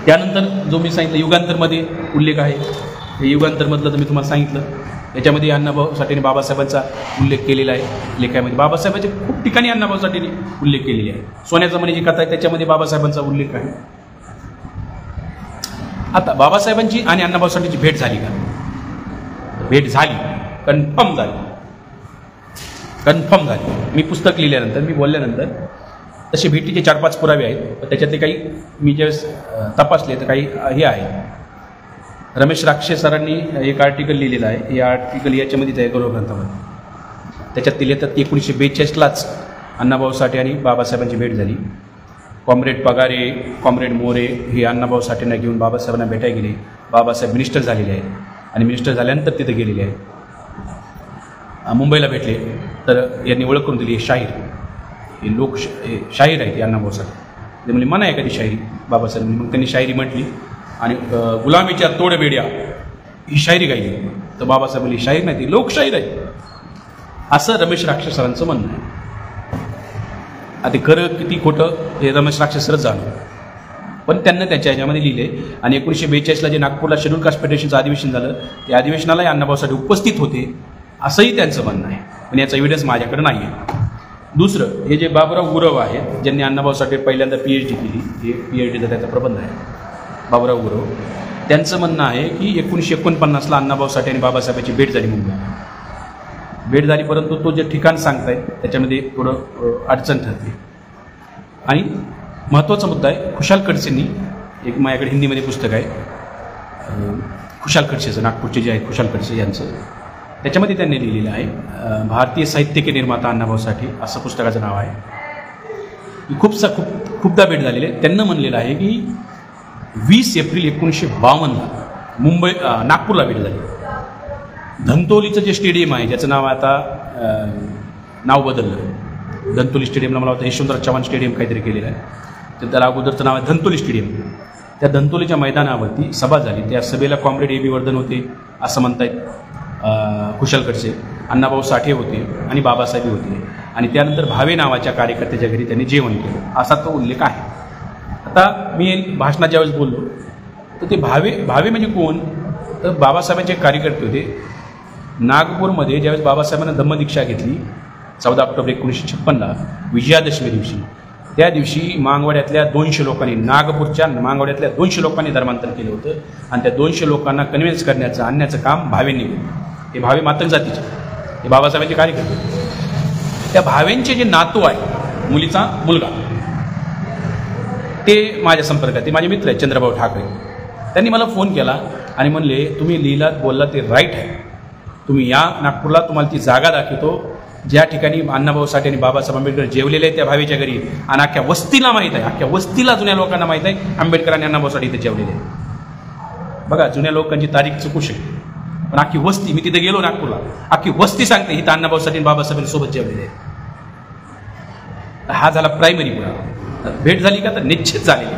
त्यानंतर जो मी सांगितलं युगांतरमध्ये उल्लेख आहे, हे युगांतरमधलं तर मी तुम्हाला सांगितलं. त्याच्यामध्ये अण्णाभाऊ साठेने बाबासाहेबांचा उल्लेख केलेला आहे लेखामध्ये. बाबासाहेबांच्या खूप ठिकाणी अण्णाभाऊ साठेने उल्लेख केलेले आहे. सोन्याचा मणी जी कथा आहे त्याच्यामध्ये बाबासाहेबांचा उल्लेख आहे. आता बाबासाहेबांची आणि अण्णाभाऊ साठेची भेट झाली का? भेट झाली, कन्फर्म झाली. मी पुस्तक लिहिल्यानंतर, मी बोलल्यानंतर तसे भेटीचे 4-5 पुरावे आहेत. त्याच्यातले काही मी ज्यावेळेस तपासले तर काही हे आहे. रमेश राक्षे सरांनी एक आर्टिकल लिहिलेलं आहे. हे आर्टिकल याच्यामध्येच आहे गौरव ग्रंथामध्ये. त्याच्यात ते लिहितात 1942लाच अण्णाभाऊ साठे आणि बाबासाहेबांची भेट झाली. कॉम्रेड पगारे, कॉम्रेड मोरे हे अण्णाभाऊ साठेंना घेऊन बाबासाहेबांना भेटायला गेले. बाबासाहेब मिनिस्टर झालेले आहेत आणि मिनिस्टर झाल्यानंतर तिथे गेलेले आहेत. मुंबईला भेटले तर यांनी ओळख करून दिली. हे शाहीर, हे शाहीर आहेत अण्णाभाऊ साठे. ते म्हणजे म्हणा एखादी शायरी बाबासाहेबांनी. मग त्यांनी शायरी म्हटली आणि गुलामीच्या तोडबेड्या ही शायरी गायली. तर बाबासाहेबांनी शाहीर नाही, ती लोकशाहीर आहे, असं रमेश राक्षस सरांचं म्हणणं आहे. आता खरं किती खोटं हे रमेश राक्षस सरच झालं, पण त्यांना त्याच्या ह्याच्यामध्ये लिहिले. आणि 1942ला जे नागपूरला शेड्यूल कास्ट फेडरेशनचं अधिवेशन झालं, त्या अधिवेशनालाही अण्णाभाऊ साठे उपस्थित होते असंही त्यांचं म्हणणं आहे. पण याचा एव्हिडन्स माझ्याकडे नाही आहे. दुसरं, हे जे बाबुराव गुरव आहेत, ज्यांनी अण्णाभाऊ साठे पहिल्यांदा PhD केली, हे PhDचा त्याचा प्रबंध आहे बाबुराव गुरव, त्यांचं म्हणणं आहे की 1949ला अण्णाभाऊ साठे आणि बाबासाहेबांची भेट झाली मुंबईत. भेट झाली, परंतु तो जे ठिकाण सांगतायत त्याच्यामध्ये थोडं अडचण ठरते. आणि महत्त्वाचा मुद्दा आहे, खुशाल खडसेंनी, एक माझ्याकडे हिंदीमध्ये पुस्तक आहे खुशाल खडसेचं, नागपूरचे जे आहेत खुशाल खडसे यांचं, त्याच्यामध्ये त्यांनी लिहिलेलं आहे भारतीय साहित्य के निर्माता अण्णाभाऊ साठे, असं पुस्तकाचं नाव आहे. खूपदा भेट झालेली आहे. त्यांना म्हणलेलं आहे की 20 एप्रिल 1952ला नागपूरला भेट झाली. धंतोलीचं जे स्टेडियम आहे, ज्याचं नाव आता नाव बदललं, धंतोली स्टेडियमला मला वाटतं यशवंतराव चव्हाण स्टेडियम काहीतरी केलेलं आहे, तर त्याला अगोदरचं नाव आहे धंतोली स्टेडियम. त्या धंतोलीच्या मैदानावरती सभा झाली. त्या सभेला कॉम्रेड A.B. वर्धन होते असं म्हणतायत खुशाल खडसे, अण्णाभाऊ साठे होते आणि बाबासाहेब होते, आणि त्यानंतर भावे नावाच्या कार्यकर्त्याच्या घरी त्यांनी जेवण केलं, असा तो उल्लेख आहे. आता मी भाषणात ज्यावेळेस बोललो तर ते भावे म्हणजे कोण, तर बाबासाहेबांचे कार्यकर्ते होते. नागपूरमध्ये ज्यावेळेस बाबासाहेबांना धम्मदीक्षा घेतली 14 ऑक्टोबर 1956ला विजयादशमी दिवशी, त्या दिवशी मांगवाड्यातल्या 200 लोकांनी, नागपूरच्या मांगवाड्यातल्या 200 लोकांनी धर्मांतर केलं होतं, आणि त्या 200 लोकांना कन्व्हिन्स करण्याचं, आणण्याचं काम भावेंनी केलं. हे भावे मातंग जातीचे, हे बाबासाहेबांचे कार्यकर्ते. त्या भावेंचे जे नातू आहे, मुलीचा मुलगा, ते माझ्या संपर्कात, ते माझे मित्र आहेत चंद्रभाऊ ठाकरे. त्यांनी मला फोन केला आणि म्हणले, तुम्ही लिहिलात बोलला ते राईट आहे, तुम्ही या नागपूरला, तुम्हाला ती जागा दाखवतो ज्या ठिकाणी अण्णाभाऊ साठे आणि बाबासाहेब आंबेडकर जेवलेले आहेत त्या भावेच्या घरी, आणि अख्ख्या वस्तीला माहीत आहे, अख्ख्या वस्तीला जुन्या लोकांना माहीत आहे आंबेडकर आणि अण्णाभाऊ साठे इथे जेवलेले आहेत. बघा, जुन्या लोकांची तारीख चुकू शकते, पण अख्खी वस्ती, मी तिथे गेलो नागपूरला, अख्खी वस्ती सांगते इथं अण्णाभाऊ साठे आणि बाबासाहेबांसोबत जेवलेले आहेत. हा झाला प्रायमरी पुरावा. भेट झाली का, तर निश्चित झालेली.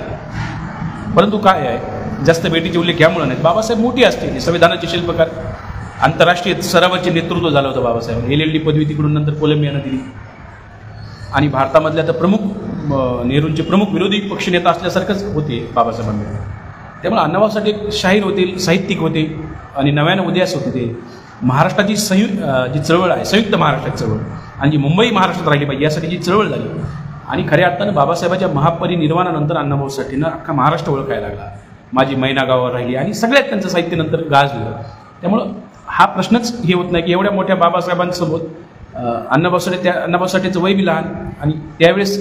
परंतु काय आहे, जास्त भेटीचे उल्लेख यामुळे नाहीत. बाबासाहेब मोठी असते, संविधानाचे शिल्पकार, आंतरराष्ट्रीय स्तरावरचे नेतृत्व झालं होतं बाबासाहेब. LLD पदवी तिकडून नंतर कोलंबियानं दिली, आणि भारतामधल्या तर नेहरूंचे प्रमुख विरोधी पक्षनेता असल्यासारखंच होते बाबासाहेब आंबेडकर. त्यामुळे अण्णाभाऊ साठे एक शाहीर होते, साहित्यिक होते, आणि नव्यानं उदयास होते. ते महाराष्ट्राची जी चळवळ आहे, संयुक्त महाराष्ट्राची चळवळ, आणि जी मुंबई महाराष्ट्रात राहिली पाहिजे यासाठी जी चळवळ झाली, आणि खऱ्या अर्थानं बाबासाहेबांच्या महापरिनिर्वाणानंतर अण्णाभाऊ साठेंना अख्खा महाराष्ट्र ओळखायला लागला. माझी मैना गावावर राहिली, आणि सगळ्यात त्यांचं साहित्य नंतर गाजलं. त्यामुळं हा प्रश्नच हे होत नाही की एवढ्या मोठ्या बाबासाहेबांसोबत अण्णाभाऊ साठेचं वय बी लहान, आणि त्यावेळेस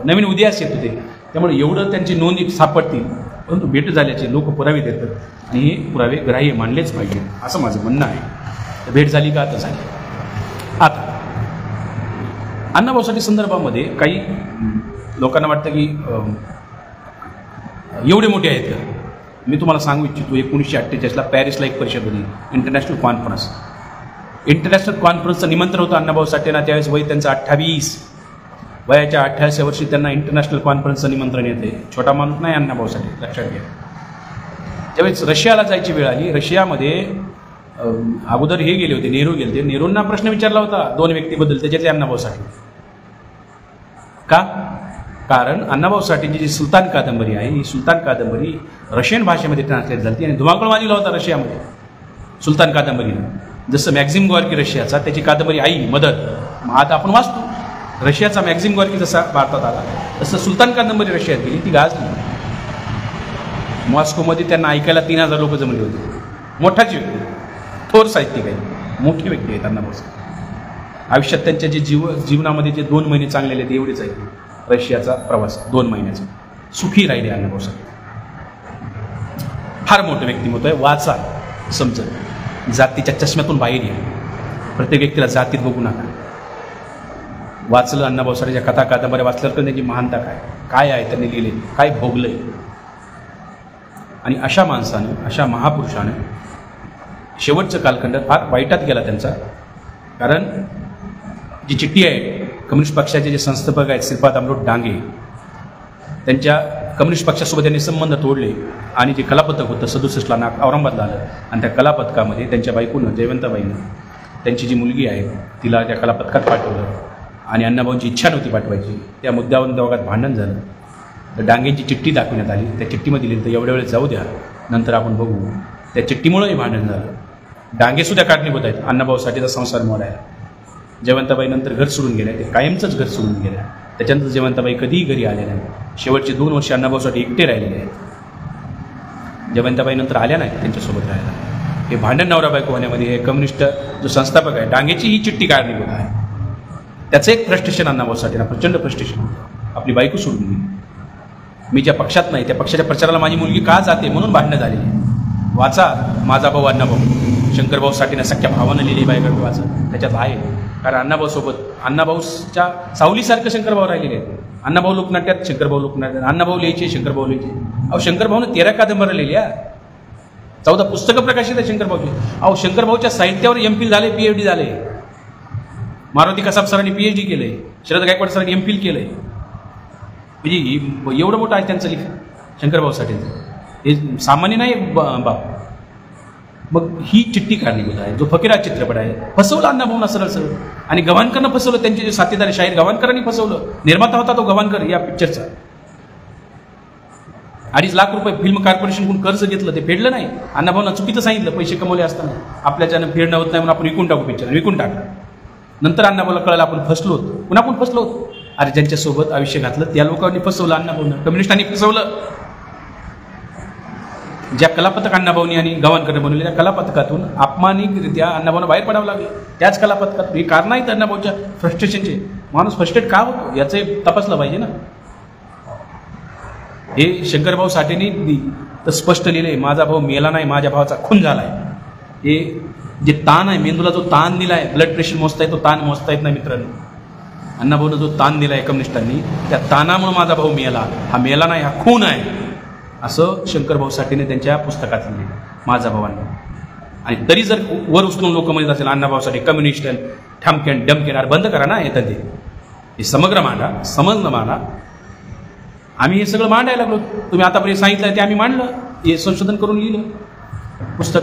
नवीन उदयास येत होते, त्यामुळे एवढं त्यांची नोंदी सापडतील. परंतु भेट झाल्याचे लोक पुरावे देतात, आणि हे पुरावे ग्राह्य मानलेच पाहिजे असं माझं म्हणणं आहे. भेट झाली का, आता झाली. आता अण्णाभाऊ साठे संदर्भामध्ये काही लोकांना वाटतं की एवढे मोठे आहेत का. मी तुम्हाला सांगू इच्छितो, 1948ला पॅरिसला एक परिषद होती, इंटरनॅशनल कॉन्फरन्सचं निमंत्रण होतं अण्णाभाऊ साठेंना. त्यावेळेस वय त्यांचं 28, वयाच्या 28व्या वर्षी त्यांना इंटरनॅशनल कॉन्फरन्सचं निमंत्रण येते. छोटा माणूस नाही अण्णाभाऊ साठे, लक्षात घ्या. त्यावेळेस रशियाला जायची वेळ आली. रशियामध्ये अगोदर हे गेले होते, नेहरू गेले होते. नेहरूंना प्रश्न विचारला होता 2 व्यक्तीबद्दल, त्याच्यातले अण्णाभाऊ साठे. का, कारण अण्णाभाऊ साठेंची जी सुलतान कादंबरी आहे, ही सुलतान कादंबरी रशियन भाषेमध्ये ट्रान्सलेट झाली, आणि धुमाकूळ माजला होता रशियामध्ये सुलतान कादंबरीनं. जसं मॅक्झिम गॉर्की रशियाचा, त्याची कादंबरी आई मदत, आता आपण वाचतो. रशियाचा मॅक्झिम गॉर्की जसा भारतात आला, तसं सुलतान कादंबरी रशियात गेली, ती गाजली. मॉस्कोमध्ये त्यांना ऐकायला 3000 लोक जमले होते. मोठाच व्यक्ती, थोर साहित्यिक आहे, मोठी व्यक्ती आहे अण्णाभाऊ साठे. आयुष्यात त्यांच्या जे जीवनामध्ये जे 2 महिने चांगलेले ते एवढेच आहेत. रशियाचा प्रवास 2 महिन्याचा, सुखी राहिले अण्णाभाऊ साठे. फार मोठं व्यक्तिमत्व आहे. वाचा, समजत, जातीच्या चष्म्यातून बाहेर या. प्रत्येक व्यक्तीला जातीत बघू नका. वाचलं अण्णाभाऊ साठेच्या कथा कादंबऱ्या वाचल्यावर तर त्यांची महानता काय आहे, त्यांनी लिहिले, काय भोगलंय. आणि अशा माणसानं, अशा महापुरुषानं शेवटचं कालखंड फार वाईटात गेला त्यांचा. कारण जी चिठ्ठी आहे, कम्युनिस्ट पक्षाचे जे संस्थापक आहेत श्रीपाद अमृत डांगे, त्यांच्या कम्युनिस्ट पक्षासोबत त्यांनी संबंध तोडले, आणि जे कलापथक होतं 67ला औरंगाबादला आलं, आणि त्या कलापथकामध्ये त्यांच्या बायकोनं, जयवंताबाईनं, त्यांची जी मुलगी आहे तिला त्या कलापथकात पाठवलं, आणि अण्णाभाऊंची इच्छा नव्हती पाठवायची. त्या मुद्द्यावरून दोघात भांडण झालं. तर डांगेंची चिठ्ठी दाखवण्यात आली. त्या चिठ्ठीमध्ये लिहिलं, तर एवढ्या वेळेस जाऊ द्या, नंतर आपण बघू. त्या चिठ्ठीमुळंही भांडण झालं. डांगेसुद्धा कारणीभूत आहेत अण्णाभाऊ साठेचा संसार मोडायला. जयवंताबाई नंतर घर सोडून गेल्या, ते कायमचंच घर सोडून गेल्या. त्याच्यानंतर जयवंताबाई कधीही घरी आल्या नाही. शेवटचे 2 वर्ष अण्णाभाऊसाठी एकटे राहिलेले आहेत. जयवंताबाई नंतर आल्या नाही त्यांच्यासोबत राहायला. हे भांडण नवरा बायको होण्यामध्ये हे कम्युनिस्ट जो संस्थापक आहे डांगेची ही चिठ्ठी कारणीभूत आहे. त्याचं एक फ्रस्ट्रेशन अण्णाभाऊसाठी ना, प्रचंड फ्रस्ट्रेशन. आपली बायको सोडून गेली, मी ज्या पक्षात नाही त्या पक्षाच्या प्रचाराला माझी मुलगी का जाते म्हणून भांडणं झालेली. वाचा माझा भाऊ अण्णाभाऊ, शंकरभाऊ साठेनं सख्या भावानं लिहिली बायकडे वाचा, त्याच्यात आहे. कारण अण्णाभाऊसोबत अण्णाभाऊच्या सावलीसारखं शंकरभाऊ राहिलेले आहेत. अण्णाभाऊ लोकनाट्यात, शंकरभाऊ लोकनाट्यात, अण्णाभाऊ लिहायचे, शंकरभाऊ लिहायचे. अहो शंकरभाऊनं 13 कादंबऱ्या लिहिल्या, 14 पुस्तकं प्रकाशित आहे शंकरभाऊची. अहो शंकरभाऊच्या साहित्यावर MPhil झाले, PhD झाले. मारुती कसाब सरांनी PhD केलंय, शरद गायकवाड सरांनी MPhil केलंय. म्हणजे एवढं मोठं आहे त्यांचं लिखाण शंकरभाऊसाठीचं, हे सामान्य नाही बाप. मग ही चिठ्ठी कारणीभूत आहे. जो फकीरा चित्रपट आहे फसवलं अण्णाभाऊंना सरळ सरळ, आणि गव्हाणकरनं फसवलं. त्यांचे जे साथीदार शाहीर गव्हाणकरांनी फसवलं. निर्माता होता तो गव्हाणकर या पिक्चरचा. 2.5 लाख रुपये फिल्म कॉर्पोरेशनकडून कर्ज घेतलं, ते फेडलं नाही. अण्णाभाऊंना चुकीचं सांगितलं, पैसे कमवले असताना आपल्याच्यानं फेडणं होत नाही म्हणून आपण विकून टाकू पिक्चर, विकून टाकलं. नंतर अण्णाभाऊला कळलं आपण फसलो होतो. पुन्हा आपण फसलो होतो. अरे ज्यांच्यासोबत आयुष्य घातलं त्या लोकांनी फसवलं अण्णाभाऊंना, कम्युनिस्टांनी फसवलं. ज्या कलापथक अण्णाभाऊंनी आणि गव्हाणकरने बनवलेल्या कलापथकातून अपमानिकरित्या अण्णाभाऊंना बाहेर पडावं लागलं. त्याच कलापथकात हे कारण आहेत अण्णाभाऊच्या फ्रस्ट्रेशनचे. माणूस फ्रस्ट्रेट का होतो याचे तपासलं पाहिजे ना. हे शंकरभाऊ साठेंनी तर स्पष्ट लिहिलंय, माझा भाऊ मेला नाही, माझ्या भावाचा खून झालाय. हे जे ताण आहे, मेंदूला जो ताण दिलाय, ब्लड प्रेशर मोजता येतो, ताण मोजता येत नाही मित्रांनो. अण्णाभाऊनं जो ताण दिलाय कम्युनिस्टांनी, त्या ताणामुळे माझा भाऊ मेला. हा मेला नाही, हा खून आहे, असं शंकरभाऊ साठेने त्यांच्या पुस्तकात लिहिले, माझा भावांना. आणि तरी जर वर उचलून लोक म्हणत असेल अण्णाभाऊसाठी कम्युनिस्ट ठमकेन डमकेन, बंद करा ना येतं ते. हे समग्र मांडा, समजलं मांडा. आम्ही हे सगळं मांडायला लागलो. तुम्ही आतापर्यंत सांगितलं ते आम्ही मांडलं. हे संशोधन करून लिहिलं पुस्तक,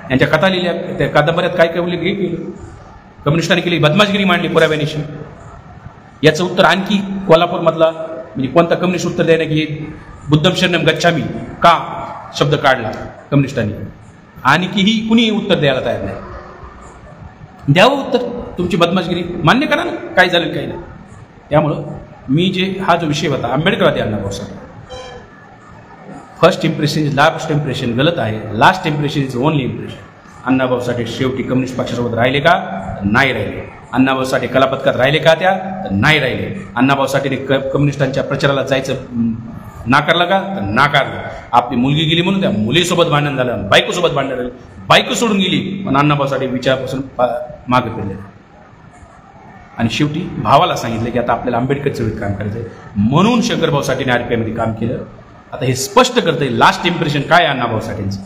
यांच्या कथा लिहिल्या, त्या कादंबऱ्यात काय काय हे केलं. कम्युनिस्टांनी केली बदमाशगिरी मांडली पुराव्यानिशी. याचं उत्तर आणखी कोल्हापूरमधला म्हणजे कोणता कम्युनिस्ट उत्तर द्यायला की बुद्धम शरणम गच्छामी का शब्द काढला कम्युनिस्टांनी, आणि की ही कुणीही उत्तर द्यायला तयार नाही. द्यावं उत्तर, तुमची बदमाशगिरी मान्य करा ना, काय झालं काही नाही. त्यामुळं मी जे हा जो विषय होता आंबेडकरवादी अण्णाभाऊसाठी, first impression is last impression गलत आहे. Last impression is only impression. अण्णाभाऊसाठी शेवटी कम्युनिस्ट पक्षासोबत राहिले का? नाही राहिले. अण्णाभाऊसाठी कलापथकात राहिले का? त्या तर नाही राहिले. अण्णाभाऊसाठी कम्युनिस्टांच्या प्रचाराला जायचं नाकारलं का? तर नाकारलं. आपली मुलगी गेली म्हणून त्या मुलीसोबत भांडण झालं, बायकोसोबत भांडण झालं, बायको सोडून गेली, पण अण्णाभाऊसाठी विचारापासून मागे फिरले. आणि शेवटी भावाला सांगितलं की आता आपल्याला आंबेडकर चळवळीत काम करायचं आहे, म्हणून शंकरभाऊसाठीने RPI काम केलं. आता हे स्पष्ट करतंय लास्ट इम्प्रेशन काय आहे अण्णाभाऊसाठींचं,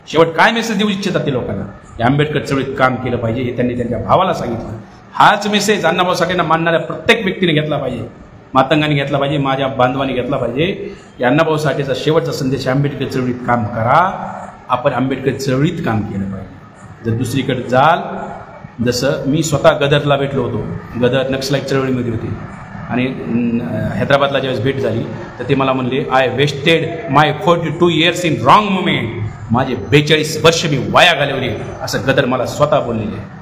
शेवट काय मेसेज देऊ इच्छितात ते लोकांना. हे आंबेडकर चळवळीत काम केलं पाहिजे हे त्यांनी त्यांच्या भावाला सांगितलं. हाच मेसेज अण्णाभाऊसाठींना मानणाऱ्या प्रत्येक व्यक्तीने घेतला पाहिजे, मातंगाने घेतला पाहिजे, माझ्या बांधवांनी घेतला पाहिजे. या अण्णाभाऊसाठीचा शेवटचा संदेश आंबेडकर चळवळीत काम करा. आपण आंबेडकर चळवळीत काम केलं पाहिजे. जर दुसरीकडे जाल, जसं मी स्वतः गदरला भेटलो होतो, गदर नक्सलाईट चळवळीमध्ये होती, आणि हैदराबादला ज्यावेळेस भेट झाली तर ते मला म्हणले I wasted my 42 years in wrong moment. माझे 42 वर्ष मी वाया घालवले, असं गदर मला स्वतः बोललेले आहे.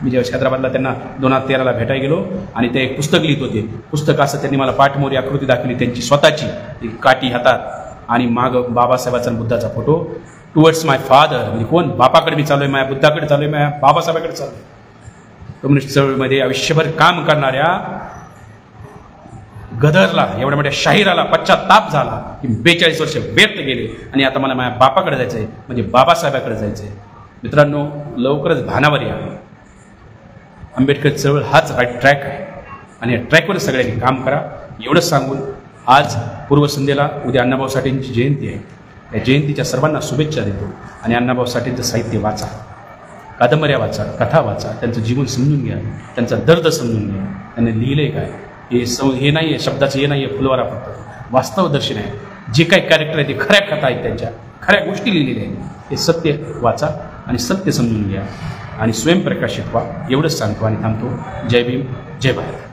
मी ज्यावेळेस हैदराबादला त्यांना 2013ला भेटायला गेलो आणि ते एक पुस्तक लिहित होते. पुस्तक असं त्यांनी मला पाठमोरी आकृती दाखवली त्यांची स्वतःची, एक काठी हातात आणि मागं बाबासाहेबाचा बुद्धाचा फोटो. टुवर्ड्स माय फादर, म्हणजे कोण? बापाकडे मी चालू आहे, माझ्या बुद्धाकडे चालू आहे, माझ्या बाबासाहेबाकडे चालू आहे. कम्युनिस्ट चळवळीमध्ये आयुष्यभर काम करणाऱ्या गदरला, एवढ्या मोठ्या शाहिराला पश्चाताप झाला की 42 वर्ष व्यर्थ गेले आणि आता मला माझ्या बापाकडे जायचं आहे, म्हणजे बाबासाहेबाकडे जायचं आहे. मित्रांनो, लवकरच भानावर या. आंबेडकर चळवळ हाच राईट ट्रॅक आहे आणि या ट्रॅकवर सगळ्यांनी काम करा. एवढंच सांगून आज पूर्वसंध्येला उद्या अण्णाभाऊ साठेंची जयंती आहे. या जयंतीच्या सर्वांना शुभेच्छा देतो. आणि अण्णाभाऊ साठेंचं साहित्य वाचा, कादंबऱ्या वाचा, कथा वाचा, त्यांचं जीवन समजून घ्या, त्यांचा दर्द समजून घ्या. त्यांनी लिहिलंय काय हे नाही आहे, शब्दाचं हे नाही आहे फुलवारा, फक्त वास्तवदर्शन आहे. जे काही कॅरेक्टर आहे ते खऱ्या कथा आहेत, त्यांच्या खऱ्या गोष्टी लिहिलेल्या आहेत. हे सत्य वाचा आणि सत्य समजून घ्या आणि स्वयंप्रकाशित व्हा. एवढंच सांगतो आणि थांबतो. जय भीम, जय भारत.